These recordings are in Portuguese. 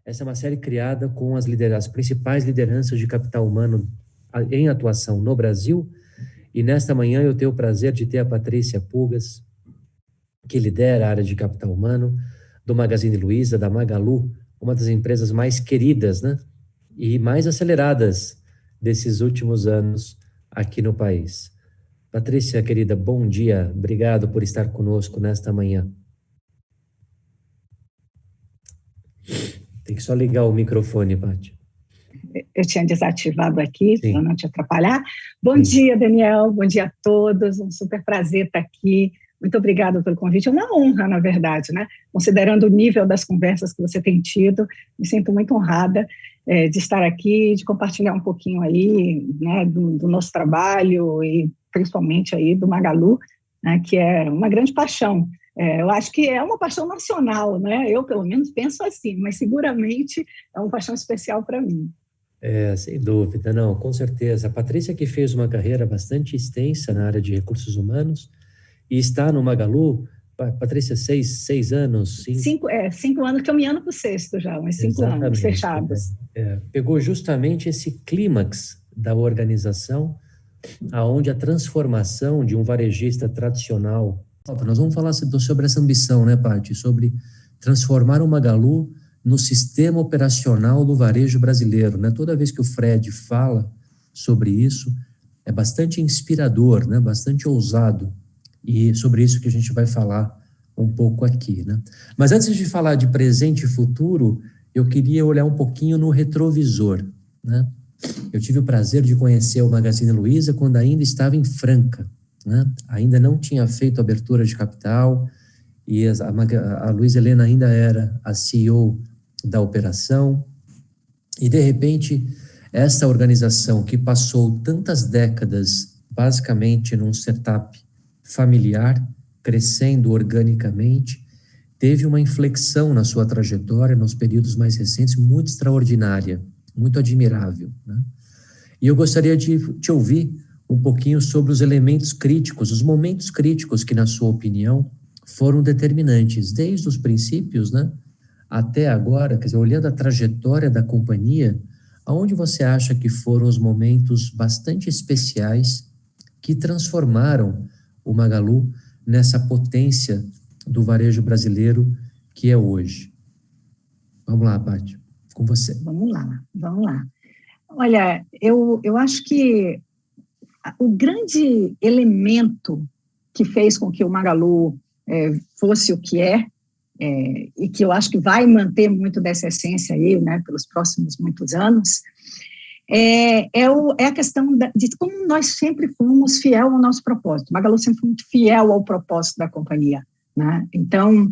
Essa é uma série criada com as principais lideranças de capital humano em atuação no Brasil. E nesta manhã eu tenho o prazer de ter a Patrícia Pugas, que lidera a área de capital humano do Magazine Luiza, da Magalu, uma das empresas mais queridas, né, e mais aceleradas desses últimos anos aqui no país. Patrícia, querida, bom dia. Obrigado por estar conosco nesta manhã. Tem que só ligar o microfone, Paty. Eu tinha desativado aqui para não te atrapalhar. Bom Sim. dia, Daniel. Bom dia a todos. Um super prazer estar aqui. Muito obrigada pelo convite. É uma honra, na verdade, né? Considerando o nível das conversas que você tem tido, me sinto muito honrada de estar aqui, de compartilhar um pouquinho aí, né, do nosso trabalho e principalmente aí do Magalu, né, que é uma grande paixão. Eu acho que é uma paixão nacional, né? Eu, pelo menos, penso assim, mas seguramente é uma paixão especial para mim. Sem dúvida, não, com certeza. A Patrícia que fez uma carreira bastante extensa na área de recursos humanos e está no Magalu, Patrícia, seis anos? 5 anos, caminhando para o sexto já, mas 5 anos fechados. Pegou justamente esse clímax da organização, aonde a transformação de um varejista tradicional... Nós vamos falar sobre essa ambição, né, Paty? Sobre transformar o Magalu no sistema operacional do varejo brasileiro, né? Toda vez que o Fred fala sobre isso, é bastante inspirador, né? Bastante ousado, e sobre isso que a gente vai falar um pouco aqui, né? Mas antes de falar de presente e futuro, eu queria olhar um pouquinho no retrovisor, né? Eu tive o prazer de conhecer o Magazine Luiza quando ainda estava em Franca, né? Ainda não tinha feito abertura de capital, e a Luiza Helena ainda era a CEO da operação, e de repente esta organização que passou tantas décadas basicamente num setup familiar, crescendo organicamente, teve uma inflexão na sua trajetória nos períodos mais recentes muito extraordinária, muito admirável, né? E eu gostaria de te ouvir um pouquinho sobre os elementos críticos, os momentos críticos que, na sua opinião, foram determinantes, desde os princípios, né, até agora, quer dizer, olhando a trajetória da companhia, aonde você acha que foram os momentos bastante especiais que transformaram o Magalu nessa potência do varejo brasileiro que é hoje? Vamos lá, Paty, com você. Vamos lá. Olha, eu acho que o grande elemento que fez com que o Magalu fosse o que é, e que eu acho que vai manter muito dessa essência aí, né, pelos próximos muitos anos, é a questão de como nós sempre fomos fiel ao nosso propósito. O Magalu sempre foi muito fiel ao propósito da companhia, né? Então,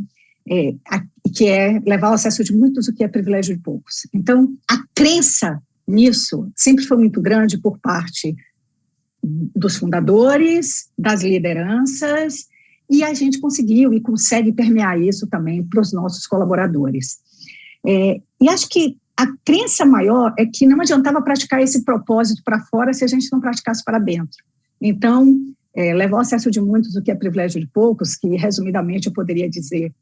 que é levar ao acesso de muitos o que é privilégio de poucos. Então, a crença nisso sempre foi muito grande por parte dos fundadores, das lideranças, e a gente conseguiu e consegue permear isso também para os nossos colaboradores. E acho que a crença maior é que não adiantava praticar esse propósito para fora se a gente não praticasse para dentro. Então, levar ao acesso de muitos o que é privilégio de poucos, que resumidamente eu poderia dizer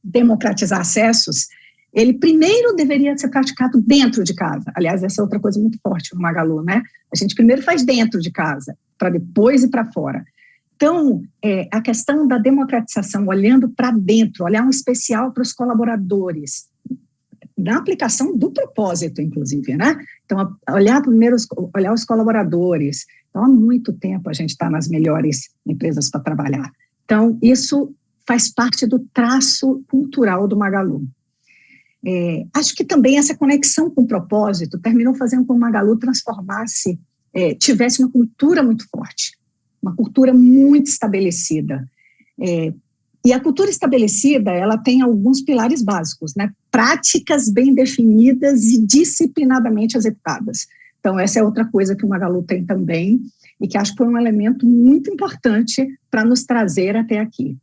democratizar acessos, ele primeiro deveria ser praticado dentro de casa. Aliás, essa é outra coisa muito forte no Magalu, né? A gente primeiro faz dentro de casa, para depois ir para fora. Então, a questão da democratização, olhando para dentro, olhar um especial para os colaboradores, na aplicação do propósito, inclusive, né? Então, olhar os colaboradores. Então, há muito tempo a gente está nas melhores empresas para trabalhar. Então, isso faz parte do traço cultural do Magalu. Acho que também essa conexão com o propósito terminou fazendo com que o Magalu transformasse, tivesse uma cultura muito forte, uma cultura muito estabelecida. E a cultura estabelecida, ela tem alguns pilares básicos, né? Práticas bem definidas e disciplinadamente executadas. Então, essa é outra coisa que o Magalu tem também, e que acho que foi um elemento muito importante para nos trazer até aqui.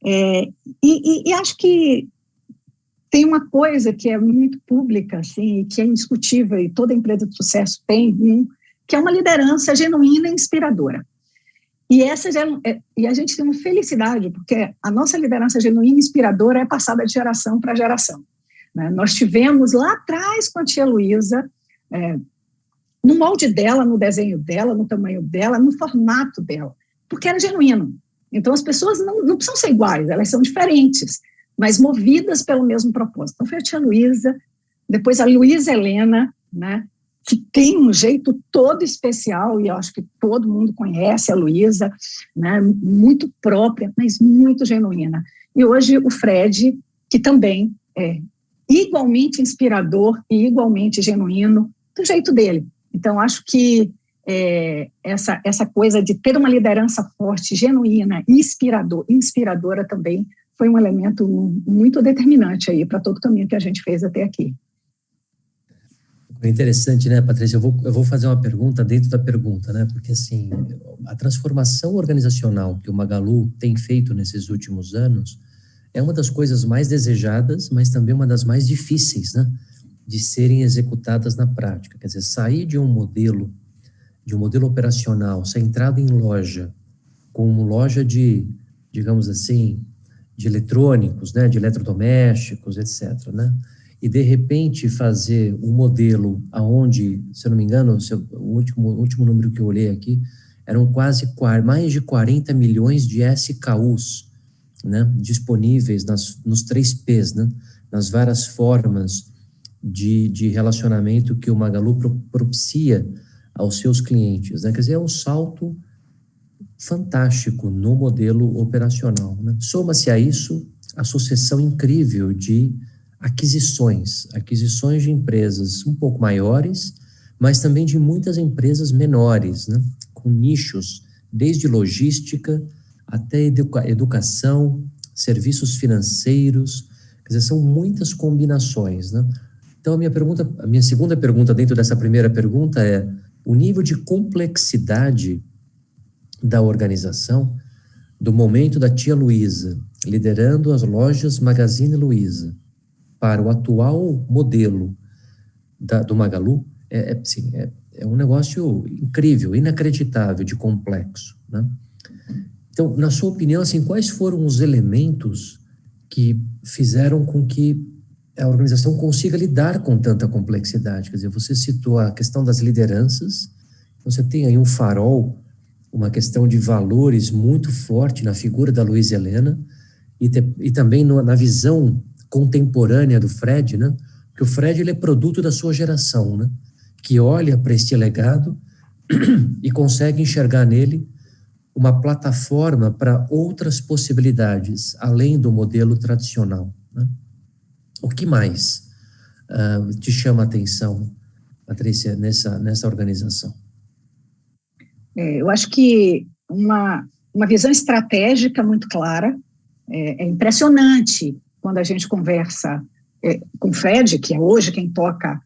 E acho que tem uma coisa que é muito pública, assim, que é indiscutível, e toda empresa de sucesso tem, que é uma liderança genuína e inspiradora. E a gente tem uma felicidade, porque a nossa liderança genuína e inspiradora é passada de geração para geração. né? Nós tivemos lá atrás com a tia Luísa, no molde dela, no desenho dela, no tamanho dela, no formato dela, porque era genuíno. Então, as pessoas não precisam ser iguais, elas são diferentes, mas movidas pelo mesmo propósito. Então, foi a tia Luísa, depois a Luísa Helena, né, que tem um jeito todo especial, e eu acho que todo mundo conhece a Luísa, né, muito própria, mas muito genuína. E hoje o Fred, que também é igualmente inspirador e igualmente genuíno, do jeito dele. Então, acho que essa coisa de ter uma liderança forte, genuína, inspiradora também, foi um elemento muito determinante aí para todo o caminho que a gente fez até aqui. É interessante, né, Patrícia? Eu vou fazer uma pergunta dentro da pergunta, né? Porque, assim, a transformação organizacional que o Magalu tem feito nesses últimos anos é uma das coisas mais desejadas, mas também uma das mais difíceis, né, de serem executadas na prática. Quer dizer, sair de um modelo operacional centrado em loja, como loja de, digamos assim, de eletrônicos, né, de eletrodomésticos, etc., né, e de repente fazer um modelo aonde, se eu não me engano, o último número que eu olhei aqui, eram mais de 40 milhões de SKUs, né, disponíveis nos 3 Ps, né, nas várias formas de relacionamento que o Magalu propicia aos seus clientes, né? Quer dizer, é um salto fantástico no modelo operacional, né? Soma-se a isso a sucessão incrível de aquisições de empresas um pouco maiores, mas também de muitas empresas menores, né? Com nichos, desde logística até educação, serviços financeiros, quer dizer, são muitas combinações, né? Então, a minha segunda pergunta dentro dessa primeira pergunta é: o nível de complexidade da organização, do momento da tia Luísa liderando as lojas Magazine Luiza para o atual modelo do Magalu, é um negócio incrível, inacreditável de complexo, né? Então, na sua opinião, assim, quais foram os elementos que fizeram com que a organização consiga lidar com tanta complexidade? Quer dizer, você citou a questão das lideranças, você tem aí um farol, uma questão de valores muito forte na figura da Luísa Helena e também na visão contemporânea do Fred, né? Porque o Fred, ele é produto da sua geração, né? Que olha para este legado e consegue enxergar nele uma plataforma para outras possibilidades, além do modelo tradicional, né? O que mais te chama a atenção, Patrícia, nessa organização? Eu acho que uma visão estratégica muito clara. É impressionante quando a gente conversa com o Fred, que é hoje quem toca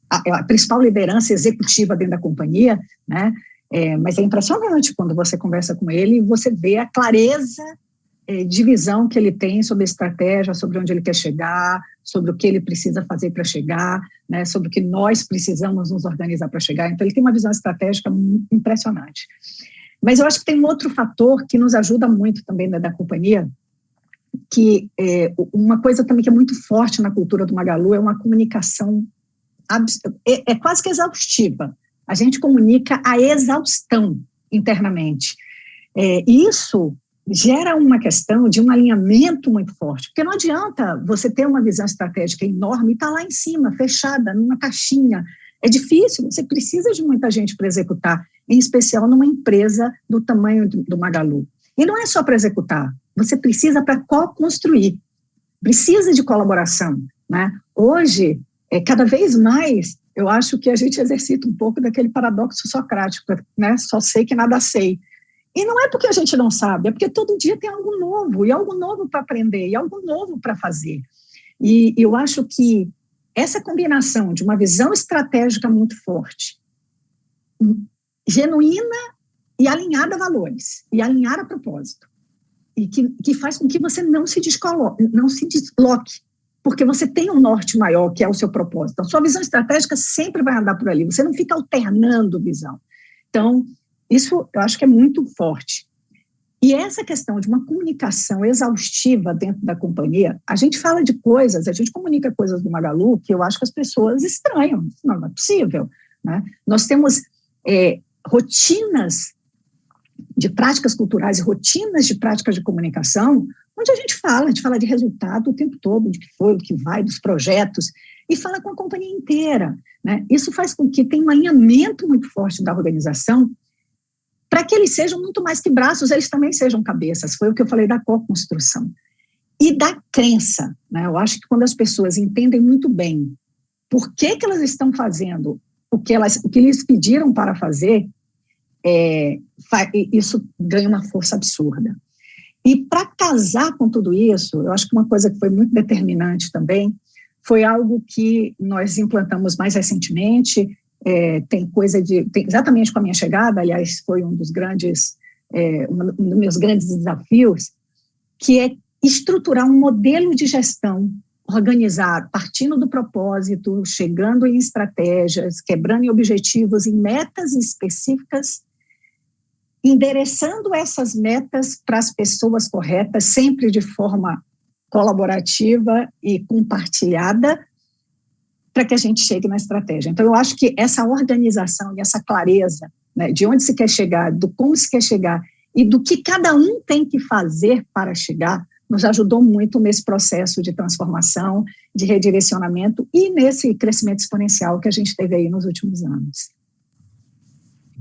a principal liderança executiva dentro da companhia, né? Mas é impressionante quando você conversa com ele e você vê a clareza de visão que ele tem sobre a estratégia, sobre onde ele quer chegar, sobre o que ele precisa fazer para chegar, né, sobre o que nós precisamos nos organizar para chegar. Então, ele tem uma visão estratégica impressionante. Mas eu acho que tem um outro fator que nos ajuda muito também da companhia, que uma coisa também que é muito forte na cultura do Magalu é uma comunicação quase que exaustiva. A gente comunica a exaustão internamente. Isso gera uma questão de um alinhamento muito forte, porque não adianta você ter uma visão estratégica enorme e estar lá em cima, fechada, numa caixinha. É difícil, você precisa de muita gente para executar, em especial numa empresa do tamanho do Magalu. E não é só para executar, você precisa para co-construir, precisa de colaboração, né? Hoje, cada vez mais, eu acho que a gente exercita um pouco daquele paradoxo socrático, né? Só sei que nada sei. E não é porque a gente não sabe, é porque todo dia tem algo novo, e algo novo para aprender, e algo novo para fazer. E eu acho que essa combinação de uma visão estratégica muito forte, genuína e alinhada a valores, e alinhada a propósito, e que faz com que você não se desloque, porque você tem um norte maior, que é o seu propósito. A sua visão estratégica sempre vai andar por ali, você não fica alternando visão. Então, isso eu acho que é muito forte. E essa questão de uma comunicação exaustiva dentro da companhia, a gente fala de coisas, a gente comunica coisas do Magalu que eu acho que as pessoas estranham, não é possível, né? Nós temos rotinas de práticas culturais e rotinas de práticas de comunicação, onde a gente fala de resultado o tempo todo, de que foi, do que vai, dos projetos, e fala com a companhia inteira, né? Isso faz com que tenha um alinhamento muito forte da organização, para que eles sejam muito mais que braços, eles também sejam cabeças. Foi o que eu falei da co-construção. E da crença, né? Eu acho que quando as pessoas entendem muito bem por que elas estão fazendo o que eles pediram para fazer, isso ganha uma força absurda. E para casar com tudo isso, eu acho que uma coisa que foi muito determinante também foi algo que nós implantamos mais recentemente, tem exatamente com a minha chegada, aliás, foi um dos meus grandes desafios, que é estruturar um modelo de gestão, organizar, partindo do propósito, chegando em estratégias, quebrando em objetivos, em metas específicas, endereçando essas metas para as pessoas corretas, sempre de forma colaborativa e compartilhada, para que a gente chegue na estratégia. Então, eu acho que essa organização e essa clareza, né, de onde se quer chegar, do como se quer chegar e do que cada um tem que fazer para chegar, nos ajudou muito nesse processo de transformação, de redirecionamento e nesse crescimento exponencial que a gente teve aí nos últimos anos.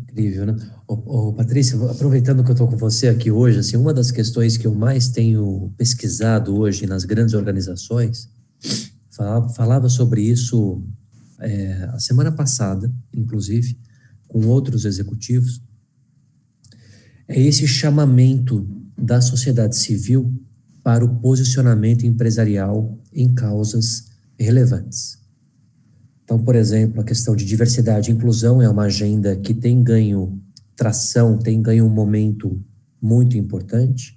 Incrível, né? Patrícia, aproveitando que eu estou com você aqui hoje, assim, uma das questões que eu mais tenho pesquisado hoje nas grandes organizações, falava sobre isso a semana passada, inclusive, com outros executivos, é esse chamamento da sociedade civil para o posicionamento empresarial em causas relevantes. Então, por exemplo, a questão de diversidade e inclusão é uma agenda que tem ganho tração, tem ganho um momento muito importante.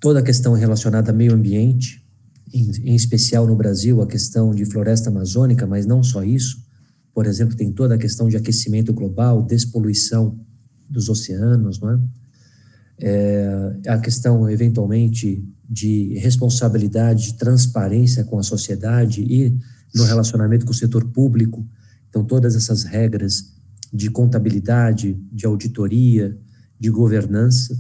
Toda a questão relacionada ao meio ambiente, em especial no Brasil, a questão de floresta amazônica, mas não só isso. Por exemplo, tem toda a questão de aquecimento global, despoluição dos oceanos, não é? A questão, eventualmente, de responsabilidade, de transparência com a sociedade e no relacionamento com o setor público. Então, todas essas regras de contabilidade, de auditoria, de governança,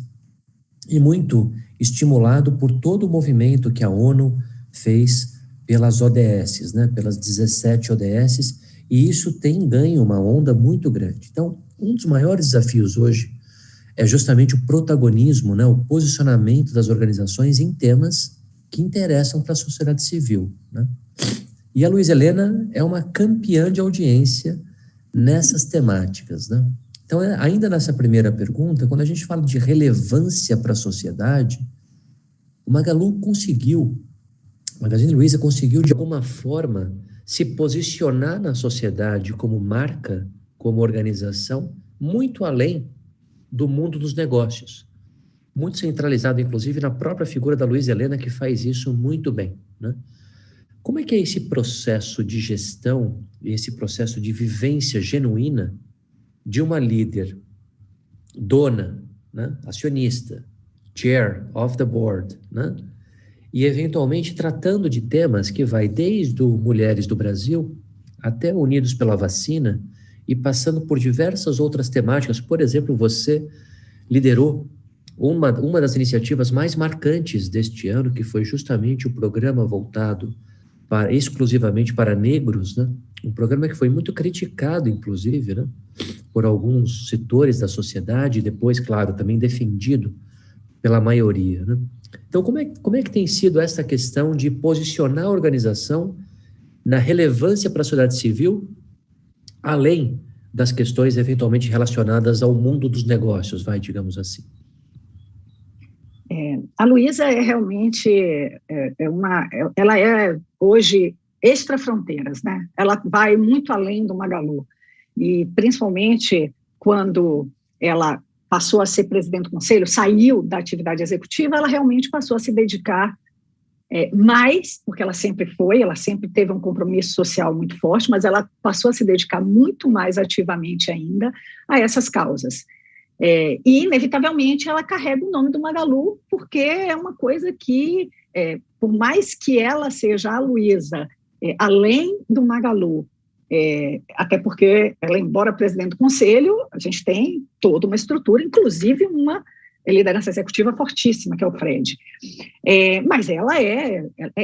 e muito estimulado por todo o movimento que a ONU fez pelas ODS, né, pelas 17 ODS, e isso tem ganho uma onda muito grande. Então, um dos maiores desafios hoje é justamente o protagonismo, né, o posicionamento das organizações em temas que interessam para a sociedade civil, né? E a Luiza Helena é uma campeã de audiência nessas temáticas, né? Então, ainda nessa primeira pergunta, quando a gente fala de relevância para a sociedade, o Magazine Luiza conseguiu, de alguma forma, se posicionar na sociedade como marca, como organização, muito além do mundo dos negócios. Muito centralizado, inclusive, na própria figura da Luiza Helena, que faz isso muito bem, né? Como é que é esse processo de gestão, esse processo de vivência genuína de uma líder, dona, né, acionista, chair of the board, né, e eventualmente tratando de temas que vai desde o Mulheres do Brasil até Unidos pela Vacina e passando por diversas outras temáticas. Por exemplo, você liderou uma das iniciativas mais marcantes deste ano, que foi justamente o programa voltado exclusivamente para negros, né? Um programa que foi muito criticado, inclusive, né, por alguns setores da sociedade e depois, claro, também defendido pela maioria, né? Então, como é que tem sido essa questão de posicionar a organização na relevância para a sociedade civil, além das questões eventualmente relacionadas ao mundo dos negócios, digamos assim? A Luiza é realmente ela é hoje extra-fronteiras, né? Ela vai muito além do Magalu, e principalmente quando ela passou a ser presidente do conselho, saiu da atividade executiva, ela realmente passou a se dedicar mais, porque ela sempre teve um compromisso social muito forte, mas ela passou a se dedicar muito mais ativamente ainda a essas causas. E, inevitavelmente, ela carrega o nome do Magalu, porque é uma coisa que, por mais que ela seja a Luísa, além do Magalu, até porque ela, embora presidente do conselho, a gente tem toda uma estrutura, inclusive uma liderança executiva fortíssima, que é o Fred. Mas ela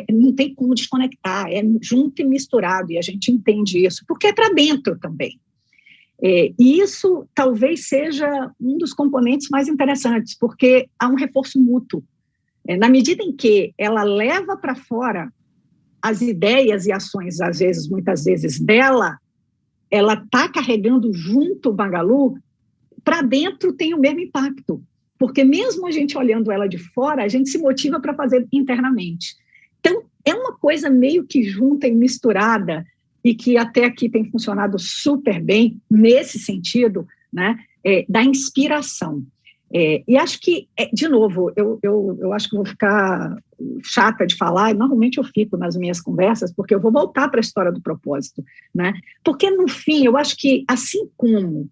não tem como desconectar, é junto e misturado, e a gente entende isso, porque é para dentro também. E isso talvez seja um dos componentes mais interessantes, porque há um reforço mútuo. Na medida em que ela leva para fora as ideias e ações, muitas vezes, dela, ela está carregando junto o Magalu, para dentro tem o mesmo impacto, porque mesmo a gente olhando ela de fora, a gente se motiva para fazer internamente. Então, é uma coisa meio que junta e misturada, e que até aqui tem funcionado super bem nesse sentido, né, da inspiração. E acho que, de novo, eu acho que vou ficar chata de falar, e normalmente eu fico nas minhas conversas, porque eu vou voltar para a história do propósito, né? Porque, no fim, eu acho que, assim como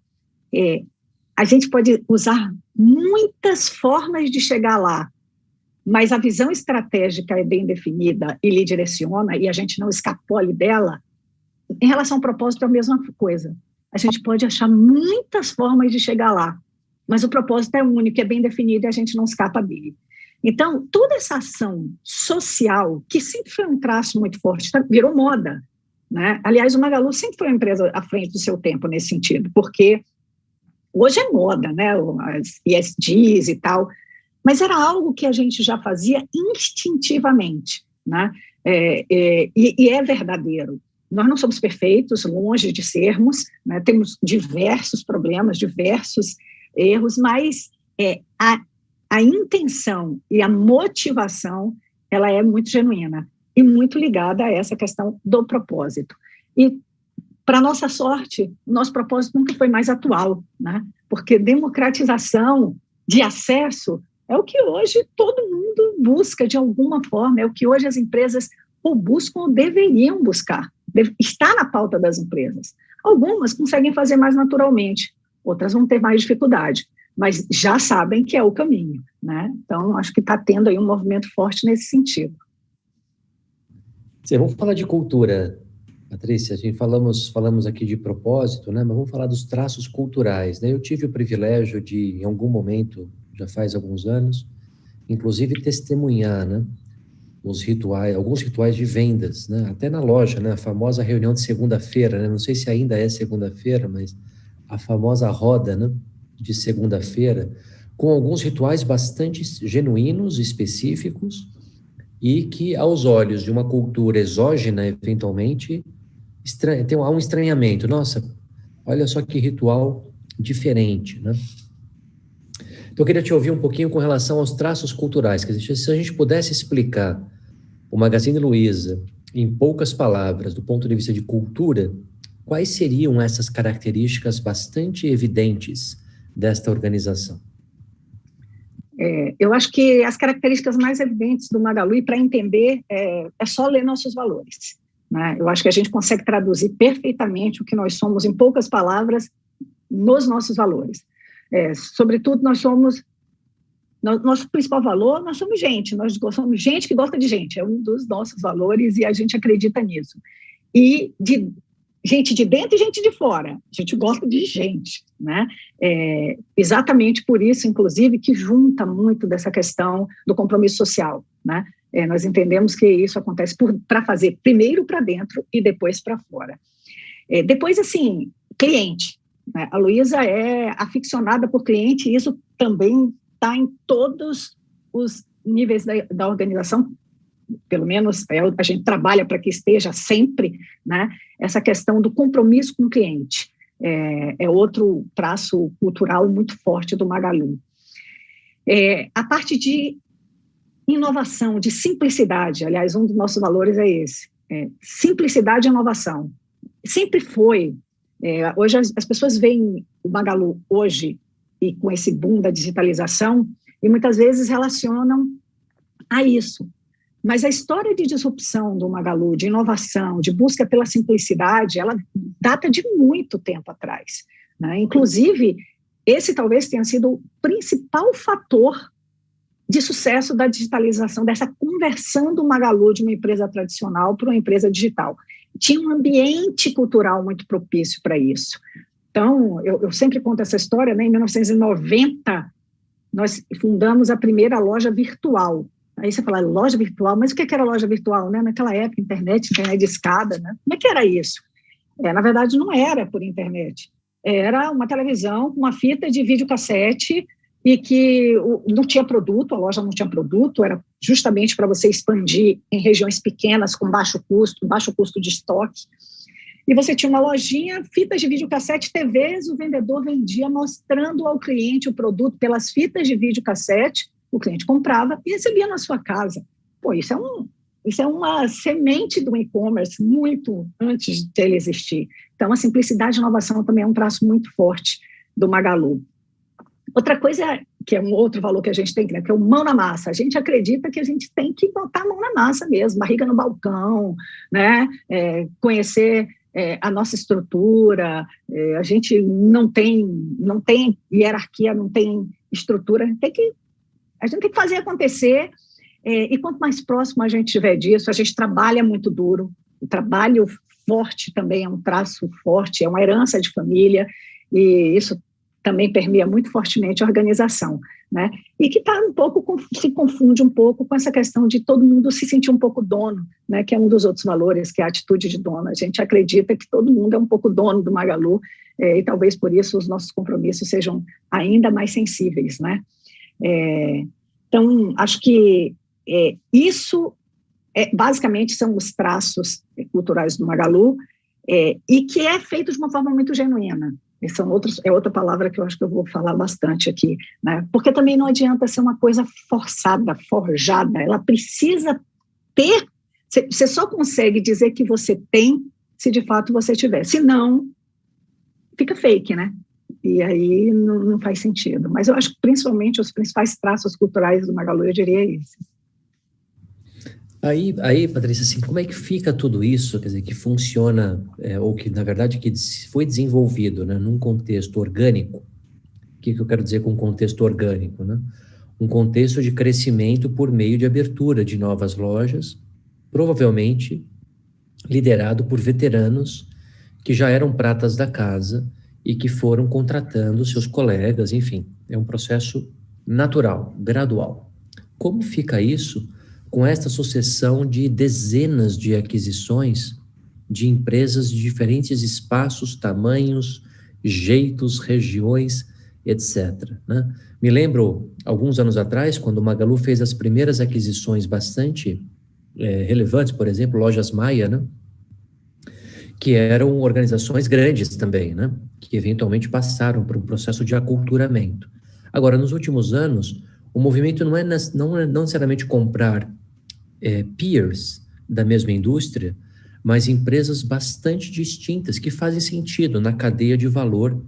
a gente pode usar muitas formas de chegar lá, mas a visão estratégica é bem definida e lhe direciona, e a gente não escapole dela, em relação ao propósito é a mesma coisa. A gente pode achar muitas formas de chegar lá, mas o propósito é único, é bem definido e a gente não escapa dele. Então, toda essa ação social, que sempre foi um traço muito forte, virou moda, né? Aliás, o Magalu sempre foi uma empresa à frente do seu tempo nesse sentido, porque hoje é moda, né? As ESGs e tal, mas era algo que a gente já fazia instintivamente, né? E é verdadeiro. Nós não somos perfeitos, longe de sermos, né? Temos diversos problemas, diversos erros, mas a intenção e a motivação, ela é muito genuína e muito ligada a essa questão do propósito. E, para nossa sorte, o nosso propósito nunca foi mais atual, né? Porque democratização de acesso é o que hoje todo mundo busca de alguma forma, é o que hoje as empresas ou buscam ou deveriam buscar. Está na pauta das empresas. Algumas conseguem fazer mais naturalmente, outras vão ter mais dificuldade, mas já sabem que é o caminho, né? Então, acho que está tendo aí um movimento forte nesse sentido. Vamos falar de cultura, Patrícia. A gente falamos aqui de propósito, né? Mas vamos falar dos traços culturais, né? Eu tive o privilégio de, em algum momento, já faz alguns anos, inclusive testemunhar, né? Alguns rituais de vendas, né? Até na loja, né? A famosa reunião de segunda-feira, né? Não sei se ainda é segunda-feira, mas a famosa roda, né? De segunda-feira, com alguns rituais bastante genuínos, específicos, e que, aos olhos de uma cultura exógena, eventualmente, há um estranhamento. Nossa, olha só que ritual diferente, né? Então, eu queria te ouvir um pouquinho com relação aos traços culturais. Quer dizer, se a gente pudesse explicar o Magazine Luiza em poucas palavras, do ponto de vista de cultura, quais seriam essas características bastante evidentes desta organização? Eu acho que as características mais evidentes do Magalu, e para entender, é só ler nossos valores, né? Eu acho que a gente consegue traduzir perfeitamente o que nós somos em poucas palavras nos nossos valores. Sobretudo, nosso principal valor, nós somos gente que gosta de gente, é um dos nossos valores e a gente acredita nisso. E gente de dentro e gente de fora, a gente gosta de gente, né? Exatamente por isso, inclusive, que junta muito dessa questão do compromisso social, né? Nós entendemos que isso acontece para fazer primeiro para dentro e depois para fora. Depois, assim, cliente, né? A Luiza é aficionada por cliente e isso também está em todos os níveis da organização, pelo menos a gente trabalha para que esteja sempre, né, essa questão do compromisso com o cliente. É outro traço cultural muito forte do Magalu. A parte de inovação, de simplicidade, aliás, um dos nossos valores é esse, simplicidade e inovação. Sempre foi. Hoje as pessoas veem o Magalu hoje, e com esse boom da digitalização, e muitas vezes relacionam a isso. Mas a história de disrupção do Magalu, de inovação, de busca pela simplicidade, ela data de muito tempo atrás, né? Inclusive, esse talvez tenha sido o principal fator de sucesso da digitalização, dessa conversão do Magalu de uma empresa tradicional para uma empresa digital. Tinha um ambiente cultural muito propício para isso. Então, eu sempre conto essa história, né? Em 1990, nós fundamos a primeira loja virtual. Aí você fala, loja virtual, mas o que era loja virtual, né? Naquela época, internet de escada, né? Como é que era isso? Na verdade, não era por internet. Era uma televisão com uma fita de videocassete e que não tinha produto, a loja não tinha produto, era justamente para você expandir em regiões pequenas, com baixo custo de estoque. E você tinha uma lojinha, fitas de videocassete, TVs, o vendedor vendia mostrando ao cliente o produto pelas fitas de videocassete, o cliente comprava e recebia na sua casa. Pô, isso é uma semente do e-commerce muito antes de ele existir. Então, a simplicidade e inovação também é um traço muito forte do Magalu. Outra coisa, que é um outro valor que a gente tem, né, que é o mão na massa. A gente acredita que a gente tem que botar a mão na massa mesmo, barriga no balcão, né? Conhecer a nossa estrutura. A gente não tem hierarquia, não tem estrutura. A gente tem que fazer acontecer. E quanto mais próximo a gente estiver disso, a gente trabalha muito duro. O trabalho forte também é um traço forte, é uma herança de família, e isso também permeia muito fortemente a organização, né? E que se confunde um pouco com essa questão de todo mundo se sentir um pouco dono, né? Que é um dos outros valores, que é a atitude de dono. A gente acredita que todo mundo é um pouco dono do Magalu, e talvez por isso os nossos compromissos sejam ainda mais sensíveis, né? Então, acho que isso basicamente são os traços culturais do Magalu, e que é feito de uma forma muito genuína. É outra palavra que eu acho que eu vou falar bastante aqui, né? Porque também não adianta ser uma coisa forçada, forjada, ela precisa ter, você só consegue dizer que você tem se de fato você tiver, senão fica fake, né? E aí não faz sentido. Mas eu acho que principalmente os principais traços culturais do Magalu, eu diria isso. Aí, Patrícia, assim, como é que fica tudo isso, quer dizer, que funciona, ou que, na verdade, que foi desenvolvido, né, num contexto orgânico? O que eu quero dizer com contexto orgânico, né? Um contexto de crescimento por meio de abertura de novas lojas, provavelmente liderado por veteranos que já eram pratas da casa e que foram contratando seus colegas, enfim, é um processo natural, gradual. Como fica isso com esta sucessão de dezenas de aquisições de empresas de diferentes espaços, tamanhos, jeitos, regiões, etc., né? Me lembro, alguns anos atrás, quando o Magalu fez as primeiras aquisições bastante relevantes, por exemplo, Lojas Maia, né? Que eram organizações grandes também, né? Que eventualmente passaram por um processo de aculturamento. Agora, nos últimos anos, o movimento não necessariamente comprar peers da mesma indústria, mas empresas bastante distintas que fazem sentido na cadeia de valor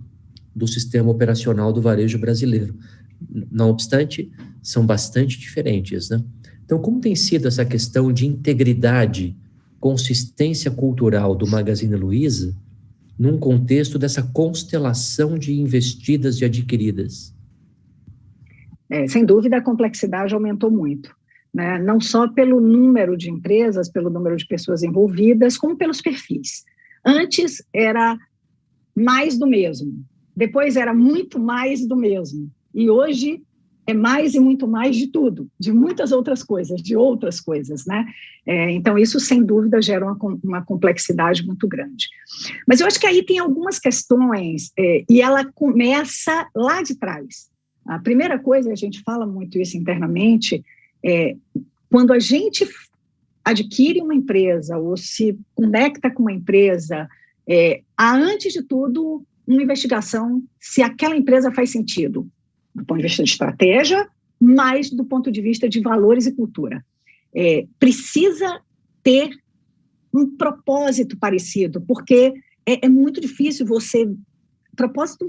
do sistema operacional do varejo brasileiro. Não obstante, são bastante diferentes, né? Então, como tem sido essa questão de integridade, consistência cultural do Magazine Luiza num contexto dessa constelação de investidas e adquiridas? Sem dúvida, a complexidade aumentou muito, né? Não só pelo número de empresas, pelo número de pessoas envolvidas, como pelos perfis. Antes era mais do mesmo, depois era muito mais do mesmo, e hoje é mais e muito mais de tudo, de muitas outras coisas, de outras coisas, né? Então, isso, sem dúvida, gera uma complexidade muito grande. Mas eu acho que aí tem algumas questões, e ela começa lá de trás. A primeira coisa, a gente fala muito isso internamente, quando a gente adquire uma empresa ou se conecta com uma empresa, há, antes de tudo, uma investigação se aquela empresa faz sentido, do ponto de vista de estratégia, mas do ponto de vista de valores e cultura. Precisa ter um propósito parecido, porque é muito difícil propósito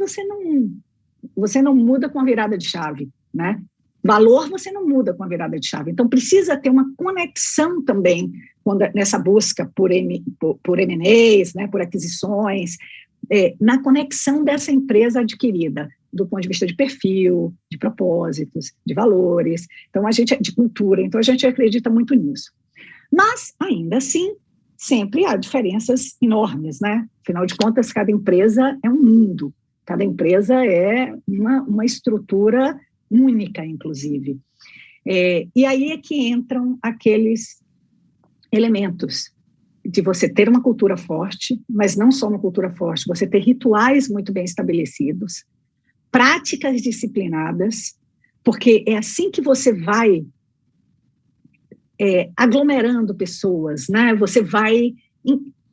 você não muda com a virada de chave, né? Valor você não muda com a virada de chave. Então, precisa ter uma conexão também nessa busca por M&As, né, por aquisições, na conexão dessa empresa adquirida. do ponto de vista de perfil, de propósitos, de valores, então de cultura, então a gente acredita muito nisso. Mas, ainda assim, sempre há diferenças enormes, né? Afinal de contas, cada empresa é um mundo, cada empresa é uma estrutura única, inclusive. E aí é que entram aqueles elementos de você ter uma cultura forte, mas não só uma cultura forte, você ter rituais muito bem estabelecidos, práticas disciplinadas, porque é assim que você vai aglomerando pessoas, né? Você vai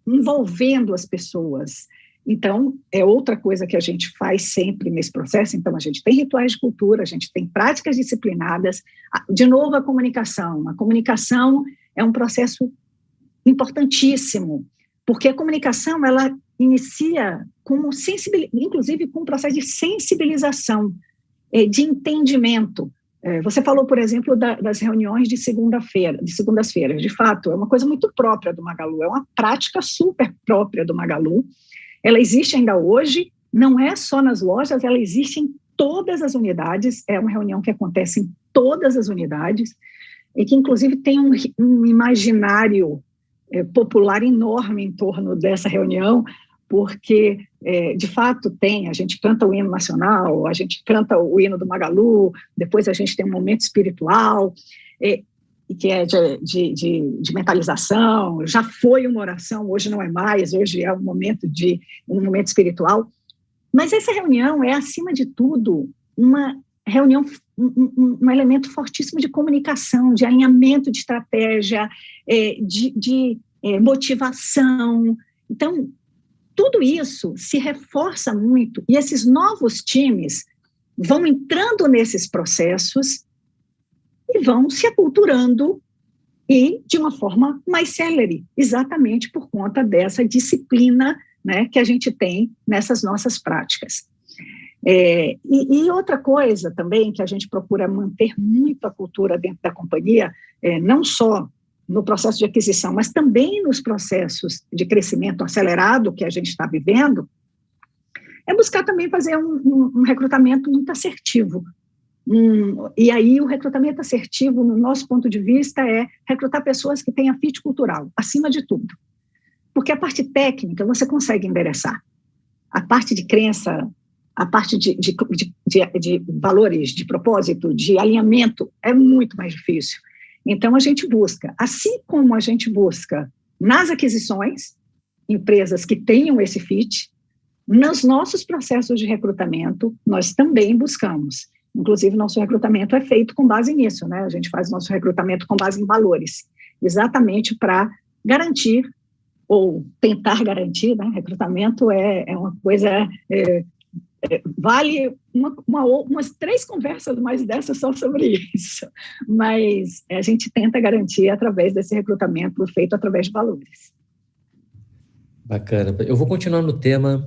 envolvendo as pessoas. Então, é outra coisa que a gente faz sempre nesse processo. Então, a gente tem rituais de cultura, a gente tem práticas disciplinadas. De novo, a comunicação. A comunicação é um processo importantíssimo, porque a comunicação, ela inicia inclusive com um processo de sensibilização, de entendimento. Você falou, por exemplo, das reuniões de segundas-feiras. De fato, é uma coisa muito própria do Magalu, é uma prática super própria do Magalu. Ela existe ainda hoje, não é só nas lojas, ela existe em todas as unidades, é uma reunião que acontece em todas as unidades, e que, inclusive, tem um imaginário popular enorme em torno dessa reunião, porque, de fato, a gente canta o hino nacional, a gente canta o hino do Magalu, depois a gente tem um momento espiritual, que é de mentalização, já foi uma oração, hoje não é mais, hoje é um momento espiritual. Mas essa reunião é, acima de tudo, uma reunião, um elemento fortíssimo de comunicação, de alinhamento de estratégia, de motivação. Então, tudo isso se reforça muito, e esses novos times vão entrando nesses processos e vão se aculturando e de uma forma mais célere, exatamente por conta dessa disciplina, né, que a gente tem nessas nossas práticas. E outra coisa também que a gente procura manter muito a cultura dentro da companhia, não só no processo de aquisição, mas também nos processos de crescimento acelerado que a gente está vivendo, é buscar também fazer um recrutamento muito assertivo. E aí o recrutamento assertivo, no nosso ponto de vista, é recrutar pessoas que tenham fit cultural, acima de tudo. Porque a parte técnica você consegue endereçar. A parte de crença, a parte de valores, de propósito, de alinhamento, é muito mais difícil. Então, a gente busca, assim como a gente busca nas aquisições, empresas que tenham esse fit, nos nossos processos de recrutamento, nós também buscamos. Inclusive, nosso recrutamento é feito com base nisso, né? A gente faz nosso recrutamento com base em valores, exatamente para garantir, ou tentar garantir, né? Recrutamento é uma coisa... vale umas 3 conversas mais dessas só sobre isso, mas a gente tenta garantir através desse recrutamento feito através de valores. Bacana. Eu vou continuar no tema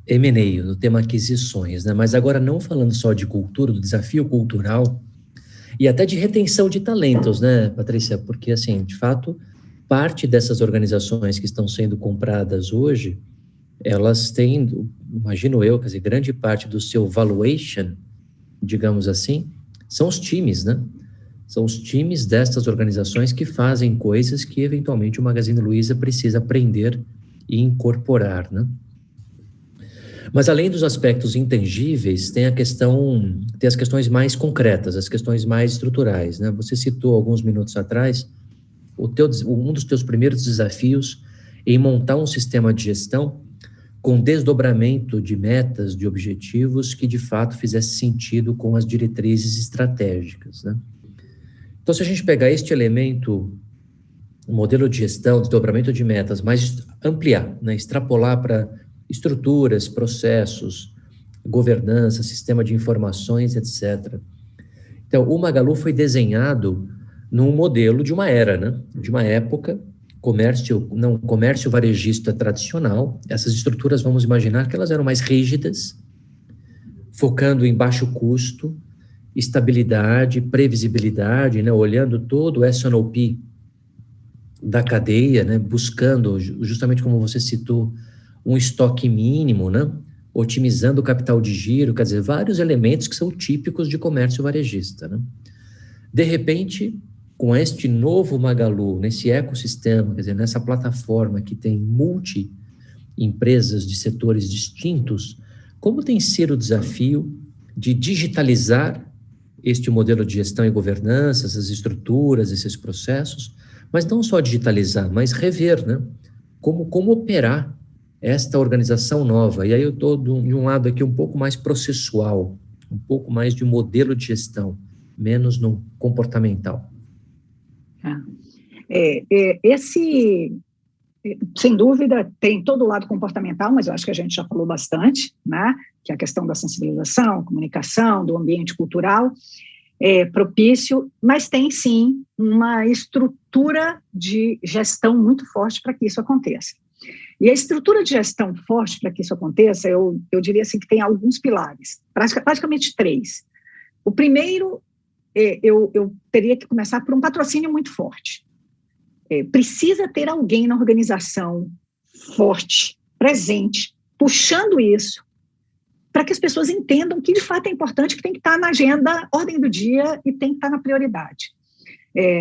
M&A, no tema aquisições, né? Mas agora não falando só de cultura, do desafio cultural e até de retenção de talentos, né, Patrícia? Porque, assim, de fato, parte dessas organizações que estão sendo compradas hoje, elas têm, imagino eu, quer dizer, grande parte do seu valuation, digamos assim, são os times, né? São os times destas organizações que fazem coisas que, eventualmente, o Magazine Luiza precisa aprender e incorporar, né? Mas, além dos aspectos intangíveis, tem as questões mais concretas, as questões mais estruturais, né? Você citou, alguns minutos atrás, um dos teus primeiros desafios em montar um sistema de gestão com desdobramento de metas, de objetivos que, de fato, fizesse sentido com as diretrizes estratégicas, né? Então, se a gente pegar este elemento, o modelo de gestão, desdobramento de metas, mas ampliar, né, extrapolar para estruturas, processos, governança, sistema de informações, etc. Então, o Magalu foi desenhado num modelo de uma era, né, de uma época, comércio varejista tradicional. Essas estruturas, vamos imaginar que elas eram mais rígidas, focando em baixo custo, estabilidade, previsibilidade, né, olhando todo o S&OP da cadeia, né, buscando, justamente como você citou, um estoque mínimo, né, otimizando o capital de giro, quer dizer, vários elementos que são típicos de comércio varejista, né? De repente, com este novo Magalu, nesse ecossistema, quer dizer, nessa plataforma que tem multi-empresas de setores distintos, como tem sido o desafio de digitalizar este modelo de gestão e governança, essas estruturas, esses processos, mas não só digitalizar, mas rever, né? Como operar esta organização nova. E aí eu estou de um lado aqui um pouco mais processual, um pouco mais de modelo de gestão, menos no comportamental. Sem dúvida, tem todo o lado comportamental, mas eu acho que a gente já falou bastante, né? Que é a questão da sensibilização, comunicação, do ambiente cultural, propício, mas tem sim uma estrutura de gestão muito forte para que isso aconteça. E a estrutura de gestão forte para que isso aconteça, eu diria assim que tem alguns pilares, praticamente 3. O primeiro, eu teria que começar por um patrocínio muito forte. Precisa ter alguém na organização forte, presente, puxando isso, para que as pessoas entendam que de fato é importante, que tem que estar na agenda, ordem do dia e tem que estar na prioridade.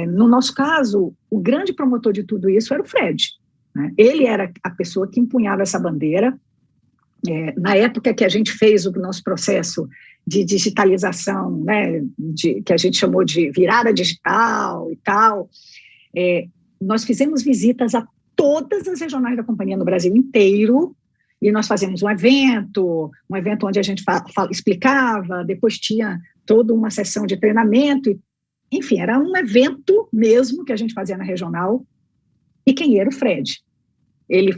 No nosso caso, o grande promotor de tudo isso era o Fred, né? Ele era a pessoa que empunhava essa bandeira. Na época que a gente fez o nosso processo de digitalização, né, que a gente chamou de virada digital e tal, nós fizemos visitas a todas as regionais da companhia no Brasil inteiro, e nós fazíamos um evento onde a gente explicava, depois tinha toda uma sessão de treinamento, enfim, era um evento mesmo que a gente fazia na regional. E quem era o Fred? Ele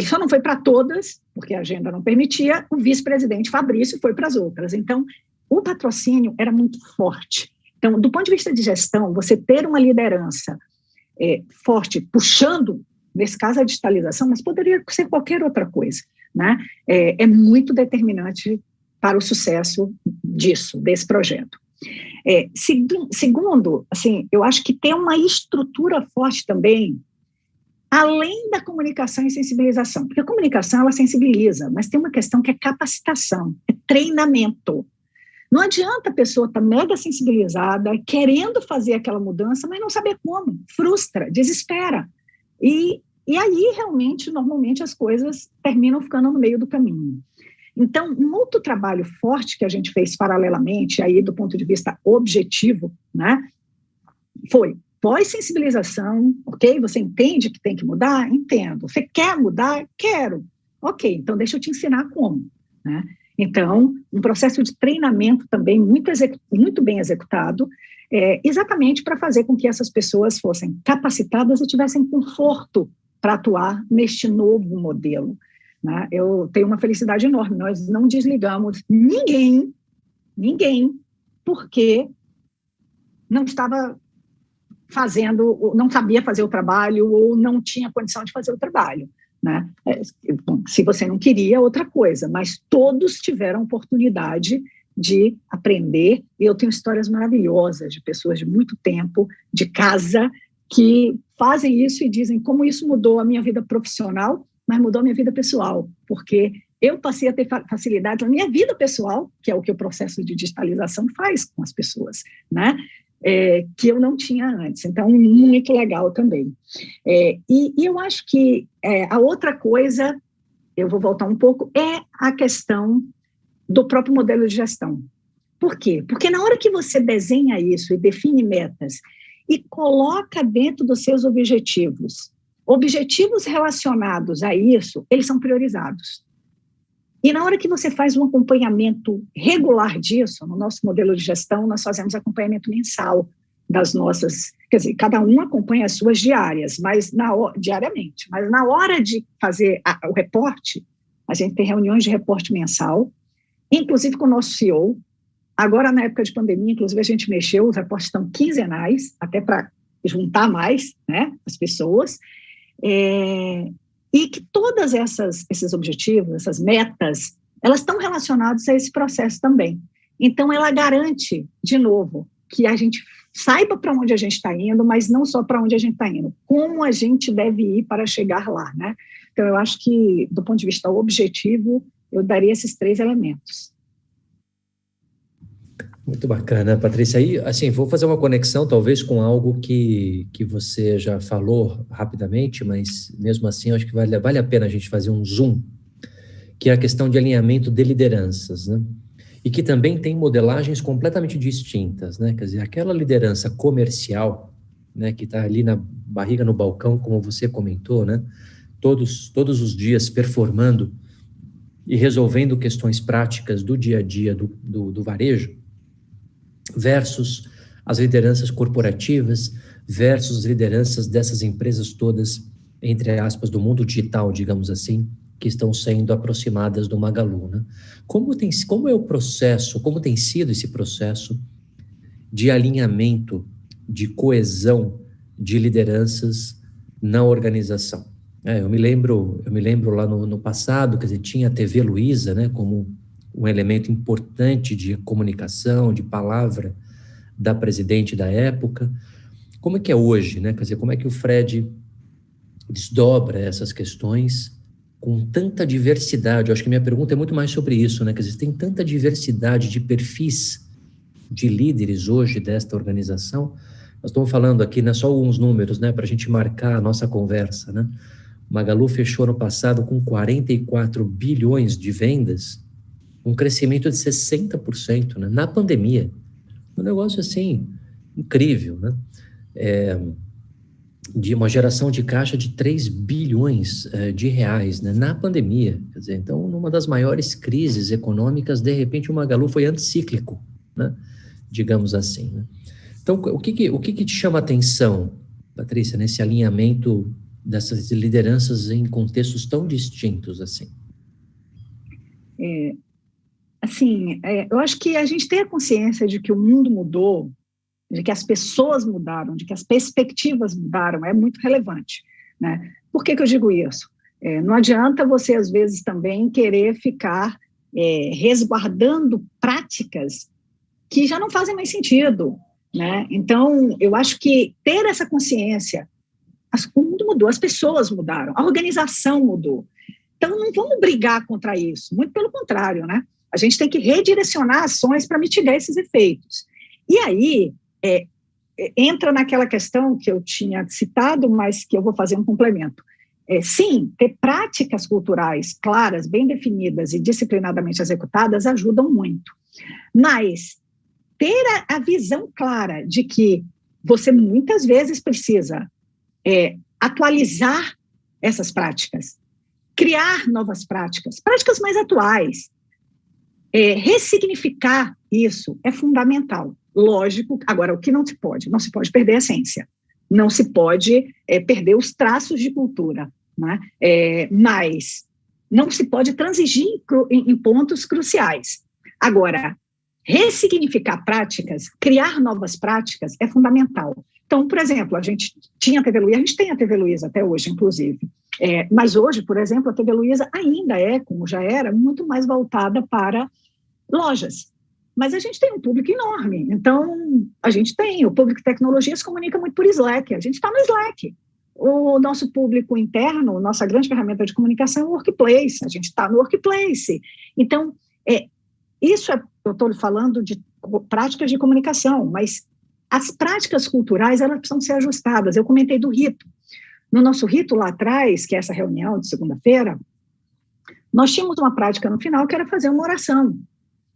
só não foi para todas, porque a agenda não permitia, o vice-presidente Fabrício foi para as outras. Então, o patrocínio era muito forte. Então, do ponto de vista de gestão, você ter uma liderança forte, puxando, nesse caso, a digitalização, mas poderia ser qualquer outra coisa, né? É muito determinante para o sucesso desse projeto. Segundo, assim, eu acho que tem uma estrutura forte também, além da comunicação e sensibilização, porque a comunicação, ela sensibiliza, mas tem uma questão que é capacitação, é treinamento. Não adianta a pessoa estar mega sensibilizada, querendo fazer aquela mudança, mas não saber como, frustra, desespera. E aí, realmente, normalmente, as coisas terminam ficando no meio do caminho. Então, um outro trabalho forte que a gente fez paralelamente, aí do ponto de vista objetivo, né, foi pós-sensibilização, ok? Você entende que tem que mudar? Entendo. Você quer mudar? Quero. Ok, então deixa eu te ensinar como, né? Então, um processo de treinamento também muito bem executado, exatamente para fazer com que essas pessoas fossem capacitadas e tivessem conforto para atuar neste novo modelo, né? Eu tenho uma felicidade enorme, nós não desligamos ninguém, porque não estava não sabia fazer o trabalho ou não tinha condição de fazer o trabalho, né? Se você não queria, outra coisa, mas todos tiveram oportunidade de aprender, e eu tenho histórias maravilhosas de pessoas de muito tempo, de casa, que fazem isso e dizem como isso mudou a minha vida profissional, mas mudou a minha vida pessoal, porque eu passei a ter facilidade na minha vida pessoal, que é o que o processo de digitalização faz com as pessoas, né? Que eu não tinha antes. Então, muito legal também. E eu acho que a outra coisa, eu vou voltar um pouco, é a questão do próprio modelo de gestão. Por quê? Porque na hora que você desenha isso e define metas e coloca dentro dos seus objetivos relacionados a isso, eles são priorizados. E na hora que você faz um acompanhamento regular disso, no nosso modelo de gestão, nós fazemos acompanhamento mensal das nossas, quer dizer, cada um acompanha as suas diárias, diariamente, mas na hora de fazer o reporte, a gente tem reuniões de reporte mensal, inclusive com o nosso CEO. Agora, na época de pandemia, inclusive, a gente mexeu, os reportes estão quinzenais, até para juntar mais, né, as pessoas, e que todas esses objetivos, essas metas, elas estão relacionadas a esse processo também. Então, ela garante, de novo, que a gente saiba para onde a gente está indo, mas não só para onde a gente está indo, como a gente deve ir para chegar lá, né? Então, eu acho que, do ponto de vista objetivo, eu daria esses 3 elementos. Muito bacana, Patrícia. Aí, assim, vou fazer uma conexão talvez com algo que você já falou rapidamente, mas mesmo assim eu acho que vale a pena a gente fazer um zoom, que é a questão de alinhamento de lideranças, né? E que também tem modelagens completamente distintas, né? Quer dizer, aquela liderança comercial, né, que está ali na barriga no balcão, como você comentou, né? Todos os dias performando e resolvendo questões práticas do dia a dia do varejo, versus as lideranças corporativas, versus as lideranças dessas empresas todas, entre aspas, do mundo digital, digamos assim, que estão sendo aproximadas do Magalu, né? Como é o processo, como tem sido esse processo de alinhamento, de coesão de lideranças na organização? Eu me lembro lá no passado, quer dizer, tinha a TV Luiza, né, como um elemento importante de comunicação, de palavra da presidente da época. Como é que é hoje, né? Quer dizer, como é que o Fred desdobra essas questões com tanta diversidade? Eu acho que minha pergunta é muito mais sobre isso, né? Quer dizer, tem tanta diversidade de perfis de líderes hoje desta organização. Nós estamos falando aqui, né, só alguns números, né, para a gente marcar a nossa conversa, né? O Magalu fechou ano passado com 44 bilhões de vendas, um crescimento de 60%, né, na pandemia. Um negócio, assim, incrível, né? De uma geração de caixa de 3 bilhões de reais, né, na pandemia. Quer dizer, então, numa das maiores crises econômicas, de repente o Magalu foi anticíclico, né, digamos assim, né? Então, o que te chama a atenção, Patrícia, nesse alinhamento dessas lideranças em contextos tão distintos assim? Eu acho que a gente tem a consciência de que o mundo mudou, de que as pessoas mudaram, de que as perspectivas mudaram, é muito relevante, né? Por que eu digo isso? Não adianta você, às vezes, também querer ficar resguardando práticas que já não fazem mais sentido, né? Então, eu acho que ter essa consciência, o mundo mudou, as pessoas mudaram, a organização mudou. Então, não vamos brigar contra isso, muito pelo contrário, né? A gente tem que redirecionar ações para mitigar esses efeitos. E aí, entra naquela questão que eu tinha citado, mas que eu vou fazer um complemento. Sim, ter práticas culturais claras, bem definidas e disciplinadamente executadas ajudam muito. Mas ter a visão clara de que você muitas vezes precisa atualizar essas práticas, criar novas práticas, práticas mais atuais, ressignificar isso é fundamental. Lógico, agora, o que não se pode? Não se pode perder a essência, não se pode perder os traços de cultura, né? Mas não se pode transigir em pontos cruciais. Agora, ressignificar práticas, criar novas práticas é fundamental. Então, por exemplo, a gente tinha a TV Luiza, a gente tem a TV Luiza até hoje, inclusive, mas hoje, por exemplo, a TV Luiza ainda como já era, muito mais voltada para lojas. Mas a gente tem um público enorme, então a gente tem, o público de tecnologia se comunica muito por Slack, a gente está no Slack. O nosso público interno, nossa grande ferramenta de comunicação é o Workplace, a gente está no Workplace. Então, eu estou falando de práticas de comunicação, mas as práticas culturais, elas precisam ser ajustadas. Eu comentei do rito. No nosso rito lá atrás, que é essa reunião de segunda-feira, nós tínhamos uma prática no final que era fazer uma oração.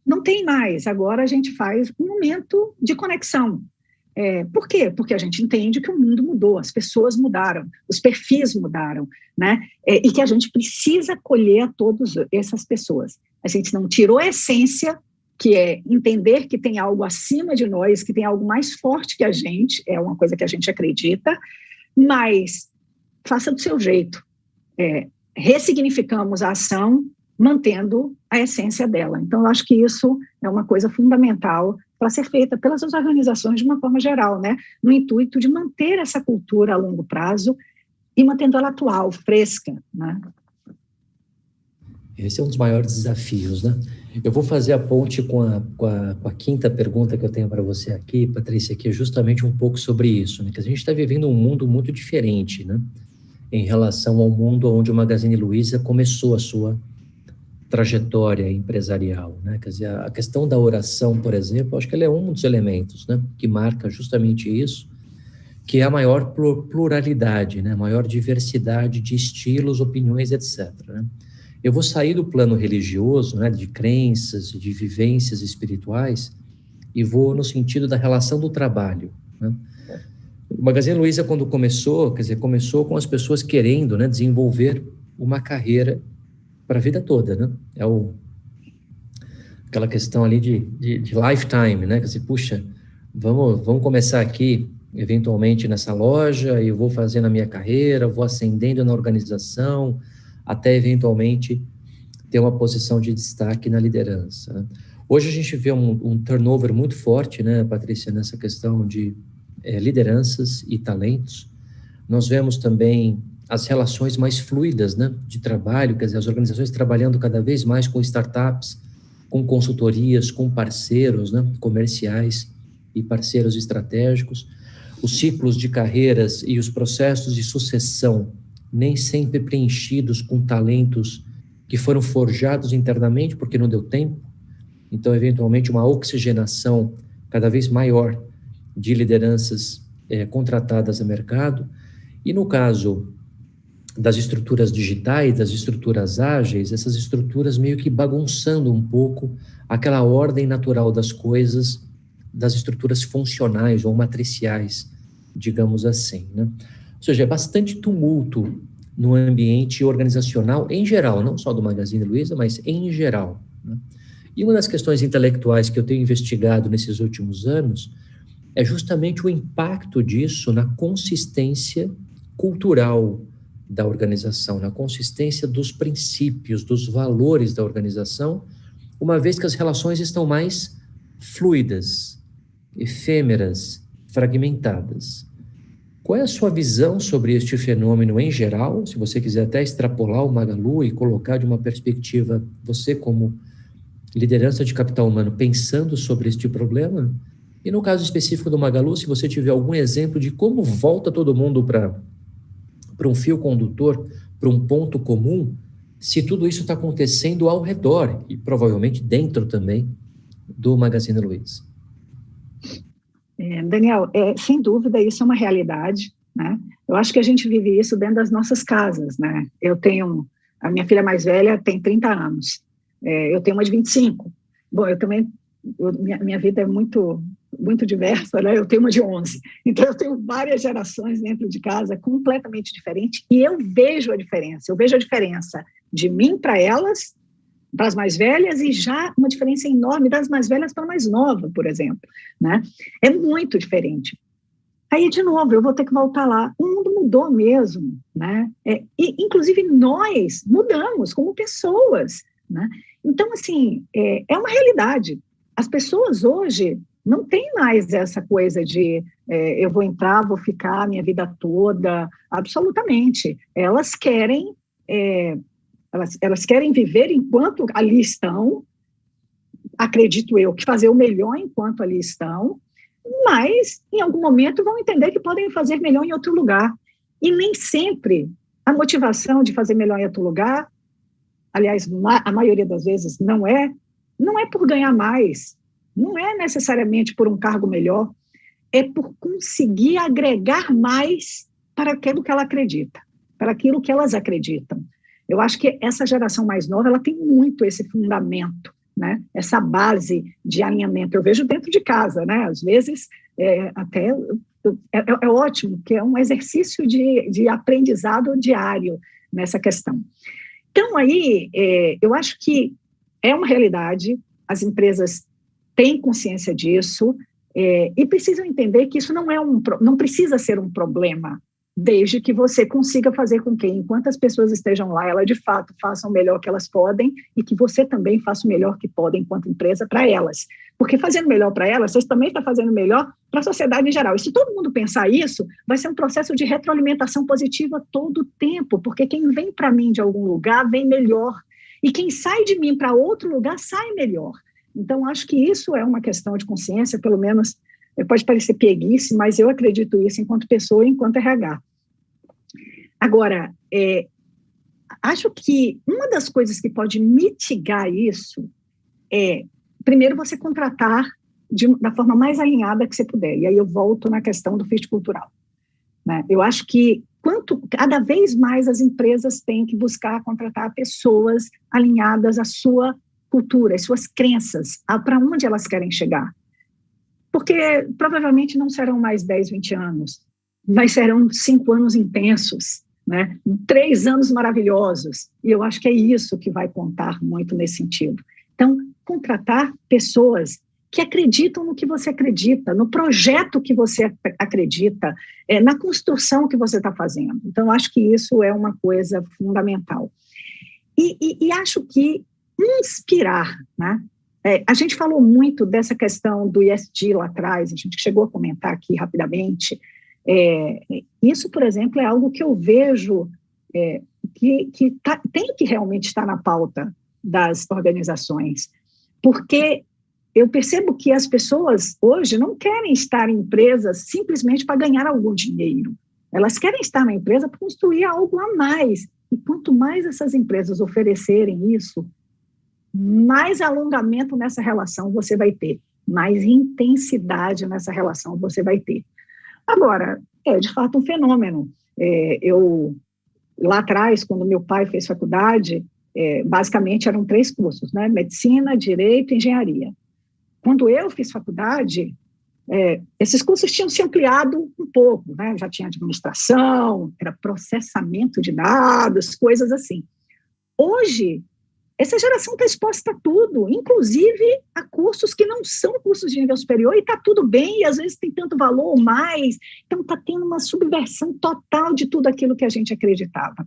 Não tem mais, agora a gente faz um momento de conexão. Por quê? Porque a gente entende que o mundo mudou, as pessoas mudaram, os perfis mudaram, né? E que a gente precisa acolher todas essas pessoas. A gente não tirou a essência, que é entender que tem algo acima de nós, que tem algo mais forte que a gente, é uma coisa que a gente acredita, mas faça do seu jeito. Ressignificamos a ação, mantendo a essência dela. Então, eu acho que isso é uma coisa fundamental para ser feita pelas organizações de uma forma geral, né? No intuito de manter essa cultura a longo prazo e mantendo ela atual, fresca, né? Esse é um dos maiores desafios, né? Eu vou fazer a ponte com a quinta pergunta que eu tenho para você aqui, Patrícia, que é justamente um pouco sobre isso, né? Que a gente está vivendo um mundo muito diferente, né? Em relação ao mundo onde o Magazine Luiza começou a sua trajetória empresarial, né? Quer dizer, a questão da oração, por exemplo, acho que ela é um dos elementos, né, que marca justamente isso, que é a maior pluralidade, né, a maior diversidade de estilos, opiniões, etc., né? Eu vou sair do plano religioso, né, de crenças, de vivências espirituais, e vou no sentido da relação do trabalho, né? O Magazine Luiza, quando começou, quer dizer, começou com as pessoas querendo, né, desenvolver uma carreira para a vida toda, né? Aquela questão ali de lifetime, né? Quer dizer, puxa, vamos começar aqui, eventualmente, nessa loja, e eu vou fazendo a minha carreira, vou ascendendo na organização, até, eventualmente, ter uma posição de destaque na liderança, né? Hoje a gente vê um turnover muito forte, né, Patrícia, nessa questão de lideranças e talentos. Nós vemos também as relações mais fluidas, né, de trabalho, quer dizer, as organizações trabalhando cada vez mais com startups, com consultorias, com parceiros, né, comerciais e parceiros estratégicos. Os ciclos de carreiras e os processos de sucessão nem sempre preenchidos com talentos que foram forjados internamente porque não deu tempo. Então, eventualmente, uma oxigenação cada vez maior de lideranças contratadas a mercado. E no caso das estruturas digitais, das estruturas ágeis, essas estruturas meio que bagunçando um pouco aquela ordem natural das coisas, das estruturas funcionais ou matriciais, digamos assim, né? Ou seja, é bastante tumulto no ambiente organizacional em geral, não só do Magazine Luiza, mas em geral, né? E uma das questões intelectuais que eu tenho investigado nesses últimos anos é justamente o impacto disso na consistência cultural da organização, na consistência dos princípios, dos valores da organização, uma vez que as relações estão mais fluidas, efêmeras, fragmentadas. Qual é a sua visão sobre este fenômeno em geral? Se você quiser até extrapolar o Magalu e colocar de uma perspectiva, você como liderança de capital humano, pensando sobre este problema. E no caso específico do Magalu, se você tiver algum exemplo de como volta todo mundo para um fio condutor, para um ponto comum, se tudo isso está acontecendo ao redor e provavelmente dentro também do Magazine Luiza. Daniel, sem dúvida isso é uma realidade, né? Eu acho que a gente vive isso dentro das nossas casas, né? A minha filha mais velha tem 30 anos, eu tenho uma de 25. Bom, minha vida é muito diversa, né? Eu tenho uma de 11. Então, eu tenho várias gerações dentro de casa completamente diferentes e eu vejo a diferença. Eu vejo a diferença de mim para elas, para as mais velhas, e já uma diferença enorme das mais velhas para a mais nova, por exemplo, né? É muito diferente. Aí, de novo, eu vou ter que voltar lá. O mundo mudou mesmo, né? E, inclusive, nós mudamos como pessoas, né? Então, assim, é uma realidade. As pessoas hoje não têm mais essa coisa de eu vou entrar, vou ficar a minha vida toda, absolutamente. Elas querem viver enquanto ali estão, acredito eu, que fazer o melhor enquanto ali estão, mas em algum momento vão entender que podem fazer melhor em outro lugar. E nem sempre a motivação de fazer melhor em outro lugar, aliás, a maioria das vezes não é por ganhar mais, não é necessariamente por um cargo melhor, é por conseguir agregar mais para aquilo que ela acredita, para aquilo que elas acreditam. Eu acho que essa geração mais nova, ela tem muito esse fundamento, né? Essa base de alinhamento. Eu vejo dentro de casa, né? Às vezes, até é ótimo, que é um exercício de aprendizado diário nessa questão. Então, aí, eu acho que é uma realidade, as empresas têm consciência disso, e precisam entender que isso não precisa ser um problema, desde que você consiga fazer com que, enquanto as pessoas estejam lá, elas de fato façam o melhor que elas podem e que você também faça o melhor que pode enquanto empresa para elas. Porque fazendo melhor para elas, você também está fazendo melhor para a sociedade em geral. E se todo mundo pensar isso, vai ser um processo de retroalimentação positiva todo o tempo, porque quem vem para mim de algum lugar vem melhor. E quem sai de mim para outro lugar sai melhor. Então, acho que isso é uma questão de consciência, pelo menos, pode parecer pieguice, mas eu acredito isso enquanto pessoa e enquanto RH. Agora, acho que uma das coisas que pode mitigar isso é, primeiro, você contratar da forma mais alinhada que você puder. E aí eu volto na questão do fit cultural, né? Eu acho que cada vez mais as empresas têm que buscar contratar pessoas alinhadas à sua cultura, às suas crenças, para onde elas querem chegar. Porque provavelmente não serão mais 10, 20 anos, mas serão 5 anos intensos, né? 3 anos maravilhosos. E eu acho que é isso que vai contar muito nesse sentido. Então, contratar pessoas que acreditam no que você acredita, no projeto que você acredita, na construção que você está fazendo. Então, acho que isso é uma coisa fundamental. E acho que inspirar, né? A gente falou muito dessa questão do ESG lá atrás, a gente chegou a comentar aqui rapidamente. Isso, por exemplo, é algo que eu vejo que tem que realmente estar na pauta das organizações, porque eu percebo que as pessoas hoje não querem estar em empresas simplesmente para ganhar algum dinheiro, elas querem estar na empresa para construir algo a mais, e quanto mais essas empresas oferecerem isso, mais alongamento nessa relação você vai ter, mais intensidade nessa relação você vai ter. Agora, é de fato um fenômeno. Lá atrás, quando meu pai fez faculdade, basicamente eram 3 cursos, né? Medicina, Direito e Engenharia. Quando eu fiz faculdade, esses cursos tinham se ampliado um pouco, né? Já tinha administração, era processamento de dados, coisas assim. Hoje, essa geração está exposta a tudo, inclusive a cursos que não são cursos de nível superior, e está tudo bem, e às vezes tem tanto valor ou mais, então está tendo uma subversão total de tudo aquilo que a gente acreditava.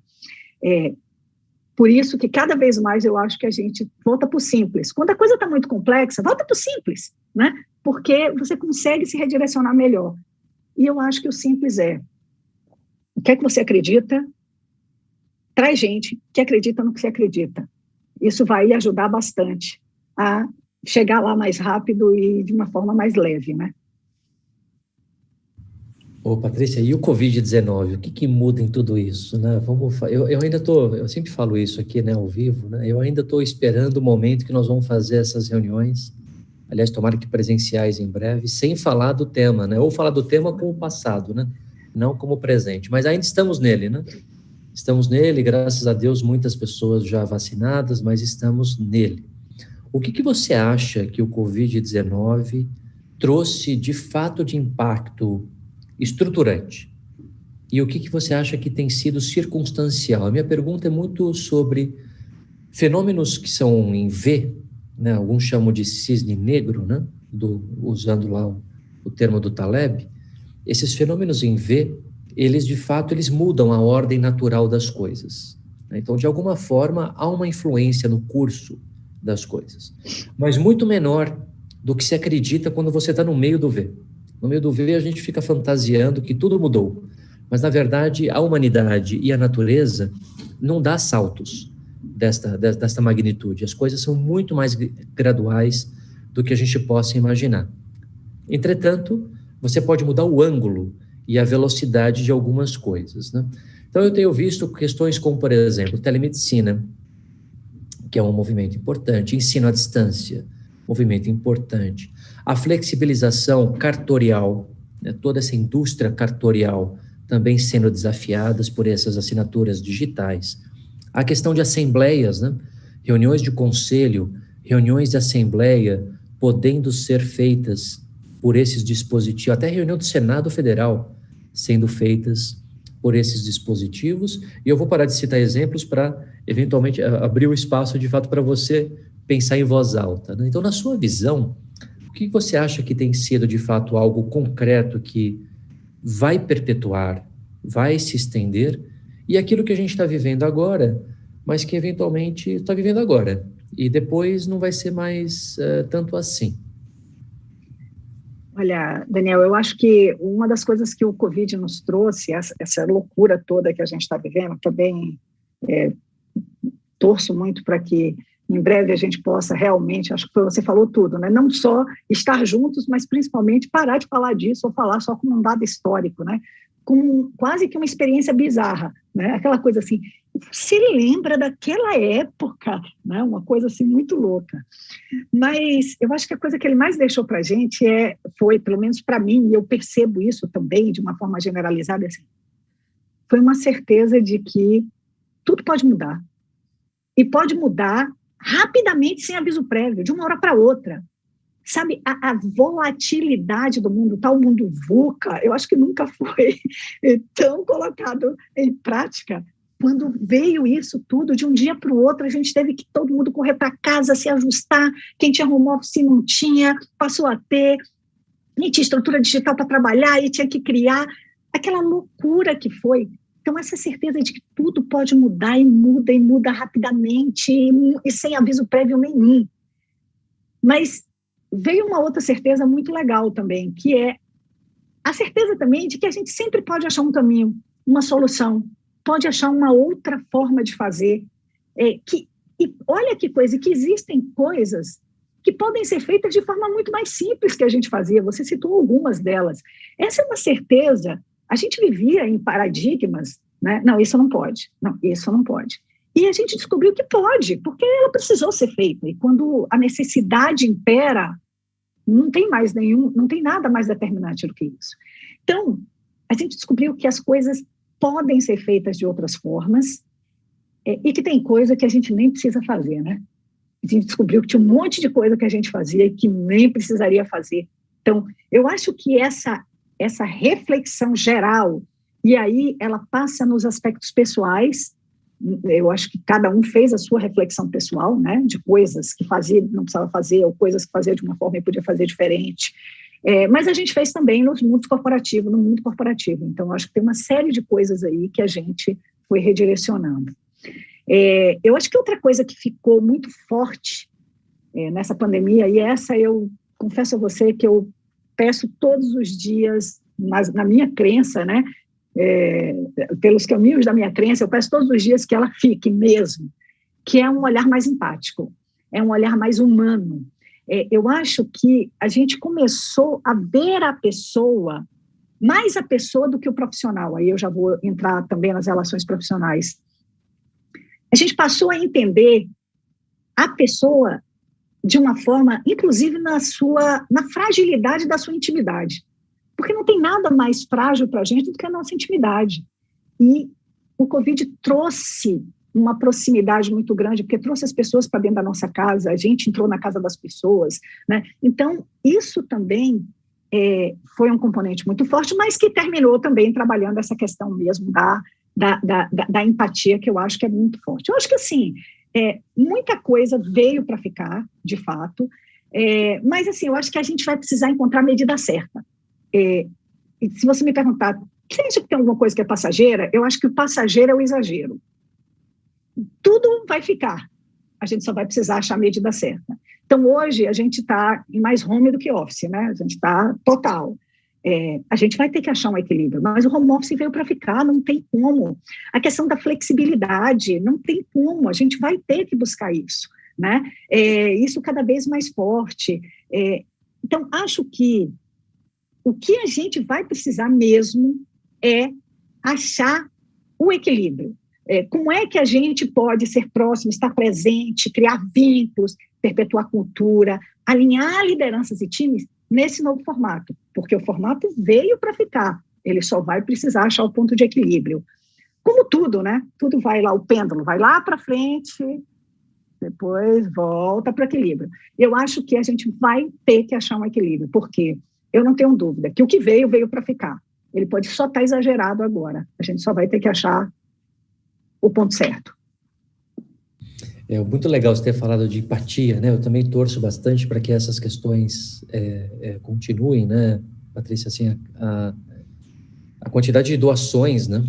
Por isso que cada vez mais eu acho que a gente volta para o simples. Quando a coisa está muito complexa, volta para o simples, né? Porque você consegue se redirecionar melhor. E eu acho que o simples o que é que você acredita? Traz gente que acredita no que você acredita. Isso vai ajudar bastante a chegar lá mais rápido e de uma forma mais leve, né? Ô, Patrícia, e o Covid-19, o que muda em tudo isso, né? Eu ainda eu sempre falo isso aqui, né, ao vivo, né? Eu ainda estou esperando o momento que nós vamos fazer essas reuniões, aliás, tomara que presenciais em breve, sem falar do tema, né? Ou falar do tema como passado, né? Não como presente, mas ainda estamos nele, né? Estamos nele, graças a Deus, muitas pessoas já vacinadas, mas estamos nele. O que você acha que o Covid-19 trouxe de fato de impacto estruturante? E o que você acha que tem sido circunstancial? A minha pergunta é muito sobre fenômenos que são em V, né? Alguns chamam de cisne negro, né? Usando lá o termo do Taleb. Esses fenômenos em V, eles de fato mudam a ordem natural das coisas, né? Então, de alguma forma, há uma influência no curso das coisas, mas muito menor do que se acredita quando você está no meio do V. No meio do V, a gente fica fantasiando que tudo mudou, mas, na verdade, a humanidade e a natureza não dá saltos desta magnitude. As coisas são muito mais graduais do que a gente possa imaginar. Entretanto, você pode mudar o ângulo e a velocidade de algumas coisas, né? Então, eu tenho visto questões como, por exemplo, telemedicina, que é um movimento importante, ensino à distância, movimento importante, a flexibilização cartorial, né? Toda essa indústria cartorial também sendo desafiadas por essas assinaturas digitais, a questão de assembleias, né? Reuniões de conselho, reuniões de assembleia podendo ser feitas por esses dispositivos, até reunião do Senado Federal sendo feitas por esses dispositivos, e eu vou parar de citar exemplos para, eventualmente, abrir o espaço, de fato, para você pensar em voz alta, né? Então, na sua visão, o que você acha que tem sido, de fato, algo concreto que vai perpetuar, vai se estender, e aquilo que a gente está vivendo agora, mas que, eventualmente, está vivendo agora, e depois não vai ser mais tanto assim? Olha, Daniel, eu acho que uma das coisas que o Covid nos trouxe, essa loucura toda que a gente está vivendo, também torço muito para que em breve a gente possa realmente, acho que você falou tudo, né? Não só estar juntos, mas principalmente parar de falar disso ou falar só como um dado histórico, né? como quase que uma experiência bizarra, né? Aquela coisa assim, se lembra daquela época, né? Uma coisa assim muito louca. Mas eu acho que a coisa que ele mais deixou para a gente foi, pelo menos para mim, e eu percebo isso também de uma forma generalizada, assim, foi uma certeza de que tudo pode mudar. E pode mudar rapidamente, sem aviso prévio, de uma hora para outra. Sabe, a volatilidade do mundo, tal mundo VUCA, eu acho que nunca foi tão colocado em prática. Quando veio isso tudo, de um dia para o outro, a gente teve que todo mundo correr para casa, se ajustar, quem tinha home office não tinha, passou a ter, e tinha estrutura digital para trabalhar, e tinha que criar, aquela loucura que foi. Então, essa certeza de que tudo pode mudar, e muda rapidamente, e sem aviso prévio nenhum. Mas veio uma outra certeza muito legal também, que é a certeza também de que a gente sempre pode achar um caminho, uma solução, pode achar uma outra forma de fazer. E olha que coisa, que existem coisas que podem ser feitas de forma muito mais simples que a gente fazia. Você citou algumas delas. Essa é uma certeza. A gente vivia em paradigmas, né? Não, isso não pode. Não, isso não pode. E a gente descobriu que pode, porque ela precisou ser feita. E quando a necessidade impera, não tem nada mais determinante do que isso. Então, a gente descobriu que as coisas podem ser feitas de outras formas, e que tem coisa que a gente nem precisa fazer, né? A gente descobriu que tinha um monte de coisa que a gente fazia e que nem precisaria fazer. Então, eu acho que essa reflexão geral, e aí ela passa nos aspectos pessoais. Eu acho que cada um fez a sua reflexão pessoal, né, de coisas que fazia, não precisava fazer, ou coisas que fazia de uma forma e podia fazer diferente. Mas a gente fez também no mundo corporativo. Então, acho que tem uma série de coisas aí que a gente foi redirecionando. Eu acho que outra coisa que ficou muito forte nessa pandemia, e essa eu confesso a você que eu peço todos os dias, mas na minha crença, né, pelos caminhos da minha crença, eu peço todos os dias que ela fique mesmo, que é um olhar mais empático, é um olhar mais humano. Eu acho que a gente começou a ver a pessoa, mais a pessoa do que o profissional. Aí eu já vou entrar também nas relações profissionais. A gente passou a entender a pessoa de uma forma, inclusive na fragilidade da sua intimidade. Porque não tem nada mais frágil para a gente do que a nossa intimidade. E o Covid trouxe uma proximidade muito grande, porque trouxe as pessoas para dentro da nossa casa, a gente entrou na casa das pessoas, né? Então, isso também foi um componente muito forte, mas que terminou também trabalhando essa questão mesmo da empatia, que eu acho que é muito forte. Eu acho que, assim, muita coisa veio para ficar, de fato, mas, assim, eu acho que a gente vai precisar encontrar a medida certa. E se você me perguntar, você acha que tem alguma coisa que é passageira? Eu acho que o passageiro é o exagero. Tudo vai ficar, a gente só vai precisar achar a medida certa. Então, hoje, a gente está em mais home do que office, né? A gente está total. A gente vai ter que achar um equilíbrio, mas o home office veio para ficar, não tem como. A questão da flexibilidade, não tem como, a gente vai ter que buscar isso, né? Isso cada vez mais forte. Então, acho que o que a gente vai precisar mesmo é achar o equilíbrio. Como é que a gente pode ser próximo, estar presente, criar vínculos, perpetuar cultura, alinhar lideranças e times nesse novo formato, porque o formato veio para ficar, ele só vai precisar achar o ponto de equilíbrio. Como tudo, né? Tudo vai lá, o pêndulo vai lá para frente, depois volta para o equilíbrio. Eu acho que a gente vai ter que achar um equilíbrio, porque eu não tenho dúvida que o que veio para ficar. Ele pode só estar exagerado agora, a gente só vai ter que achar o ponto certo. É muito legal você ter falado de empatia, né? Eu também torço bastante para que essas questões continuem, né, Patrícia? Assim, a quantidade de doações, né,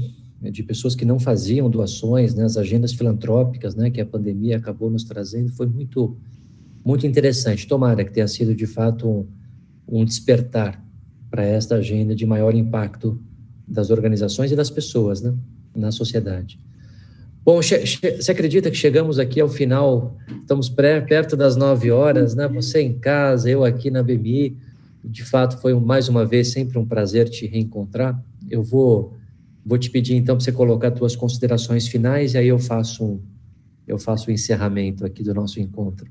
de pessoas que não faziam doações, né, as agendas filantrópicas, né, que a pandemia acabou nos trazendo, foi muito, muito interessante. Tomara que tenha sido, de fato, um despertar para esta agenda de maior impacto das organizações e das pessoas, né, na sociedade. Bom, você acredita que chegamos aqui ao final, estamos perto das 9 horas, né? Você em casa, eu aqui na BMI, de fato foi mais uma vez sempre um prazer te reencontrar. eu vou te pedir, então, para você colocar as tuas considerações finais, e aí eu faço o encerramento aqui do nosso encontro.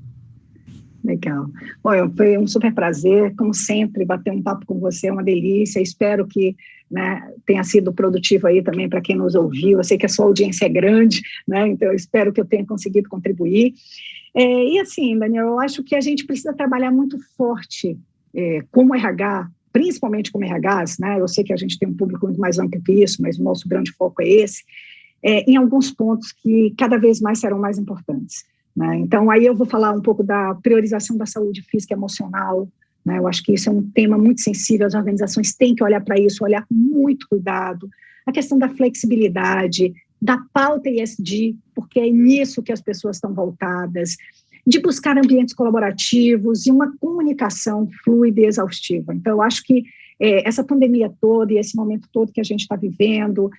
Legal. Bom, foi um super prazer, como sempre, bater um papo com você é uma delícia. Espero que, né, tenha sido produtivo aí também para quem nos ouviu. Eu sei que a sua audiência é grande, né, então eu espero que eu tenha conseguido contribuir. E assim, Daniel, eu acho que a gente precisa trabalhar muito forte como RH, principalmente como RHs, né? Eu sei que a gente tem um público muito mais amplo que isso, mas o nosso grande foco é esse, em alguns pontos que cada vez mais serão mais importantes. Né? Então, aí eu vou falar um pouco da priorização da saúde física e emocional, né? Eu acho que isso é um tema muito sensível, as organizações têm que olhar para isso, olhar com muito cuidado, a questão da flexibilidade, da pauta ESG, porque é nisso que as pessoas estão voltadas, de buscar ambientes colaborativos e uma comunicação fluida e exaustiva. Então, eu acho que essa pandemia toda e esse momento todo que a gente está vivendo,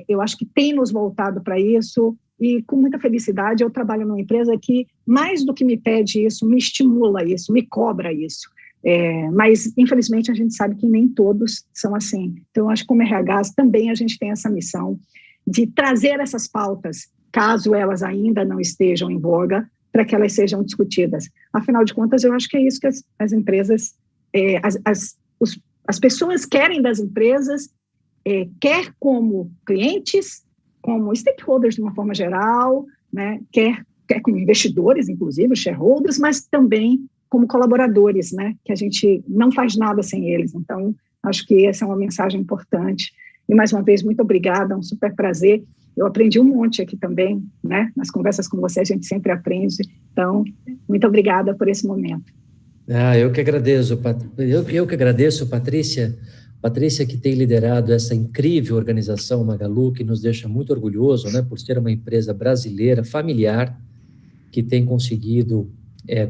eu acho que tem nos voltado para isso. E com muita felicidade eu trabalho numa empresa que, mais do que me pede isso, me estimula isso, me cobra isso. Mas, infelizmente, a gente sabe que nem todos são assim. Então, acho que como RHs também a gente tem essa missão de trazer essas pautas, caso elas ainda não estejam em voga, para que elas sejam discutidas. Afinal de contas, eu acho que é isso que as empresas, as pessoas querem das empresas, quer como clientes, como stakeholders de uma forma geral, né, quer como investidores, inclusive, os shareholders, mas também como colaboradores, né, que a gente não faz nada sem eles. Então, acho que essa é uma mensagem importante. E, mais uma vez, muito obrigada, é um super prazer. Eu aprendi um monte aqui também, né, nas conversas com você a gente sempre aprende. Então, muito obrigada por esse momento. Eu que agradeço, eu que agradeço, Patrícia. Patrícia, que tem liderado essa incrível organização Magalu, que nos deixa muito orgulhoso, né, por ser uma empresa brasileira, familiar, que tem conseguido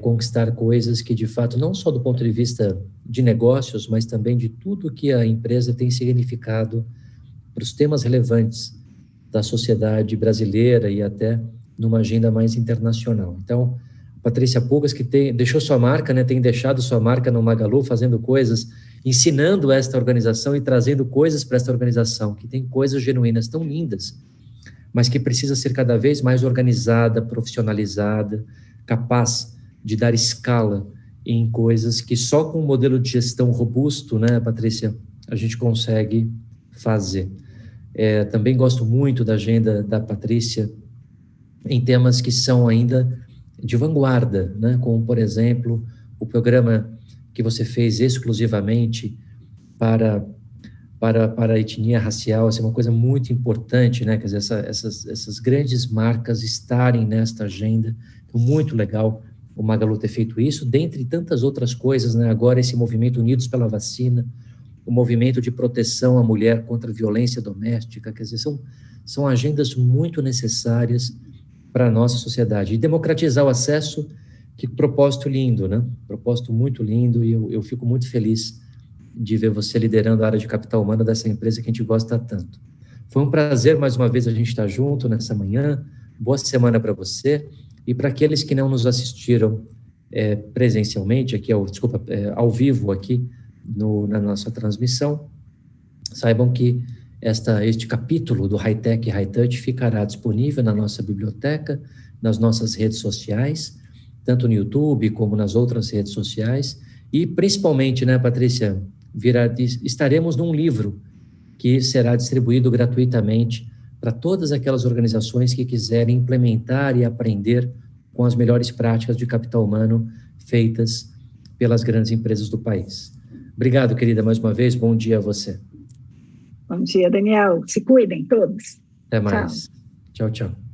conquistar coisas que, de fato, não só do ponto de vista de negócios, mas também de tudo que a empresa tem significado para os temas relevantes da sociedade brasileira e até numa agenda mais internacional. Então, Patrícia Pugas, que deixou sua marca, né, tem deixado sua marca no Magalu, fazendo coisas, ensinando esta organização e trazendo coisas para esta organização, que tem coisas genuínas tão lindas, mas que precisa ser cada vez mais organizada, profissionalizada, capaz de dar escala em coisas que só com um modelo de gestão robusto, né, Patrícia, a gente consegue fazer. Também gosto muito da agenda da Patrícia em temas que são ainda de vanguarda, né? Como, por exemplo, o programa que você fez exclusivamente para a etnia racial. Essa é uma coisa muito importante, né? Quer dizer, essas grandes marcas estarem nesta agenda. Então, muito legal o Magalu ter feito isso, dentre tantas outras coisas, né? Agora esse movimento Unidos pela Vacina, o movimento de proteção à mulher contra a violência doméstica, quer dizer, são agendas muito necessárias para a nossa sociedade. E democratizar o acesso, que propósito lindo, né? Propósito muito lindo, e eu fico muito feliz de ver você liderando a área de capital humano dessa empresa que a gente gosta tanto. Foi um prazer, mais uma vez, a gente estar junto nessa manhã. Boa semana para você, e para aqueles que não nos assistiram presencialmente, ao vivo aqui, na nossa transmissão, saibam que este capítulo do High Tech e High Touch ficará disponível na nossa biblioteca, nas nossas redes sociais, tanto no YouTube como nas outras redes sociais, e principalmente, né, Patrícia, estaremos num livro que será distribuído gratuitamente para todas aquelas organizações que quiserem implementar e aprender com as melhores práticas de capital humano feitas pelas grandes empresas do país. Obrigado, querida, mais uma vez. Bom dia a você. Bom dia, Daniel. Se cuidem todos. Até mais. Tchau, tchau.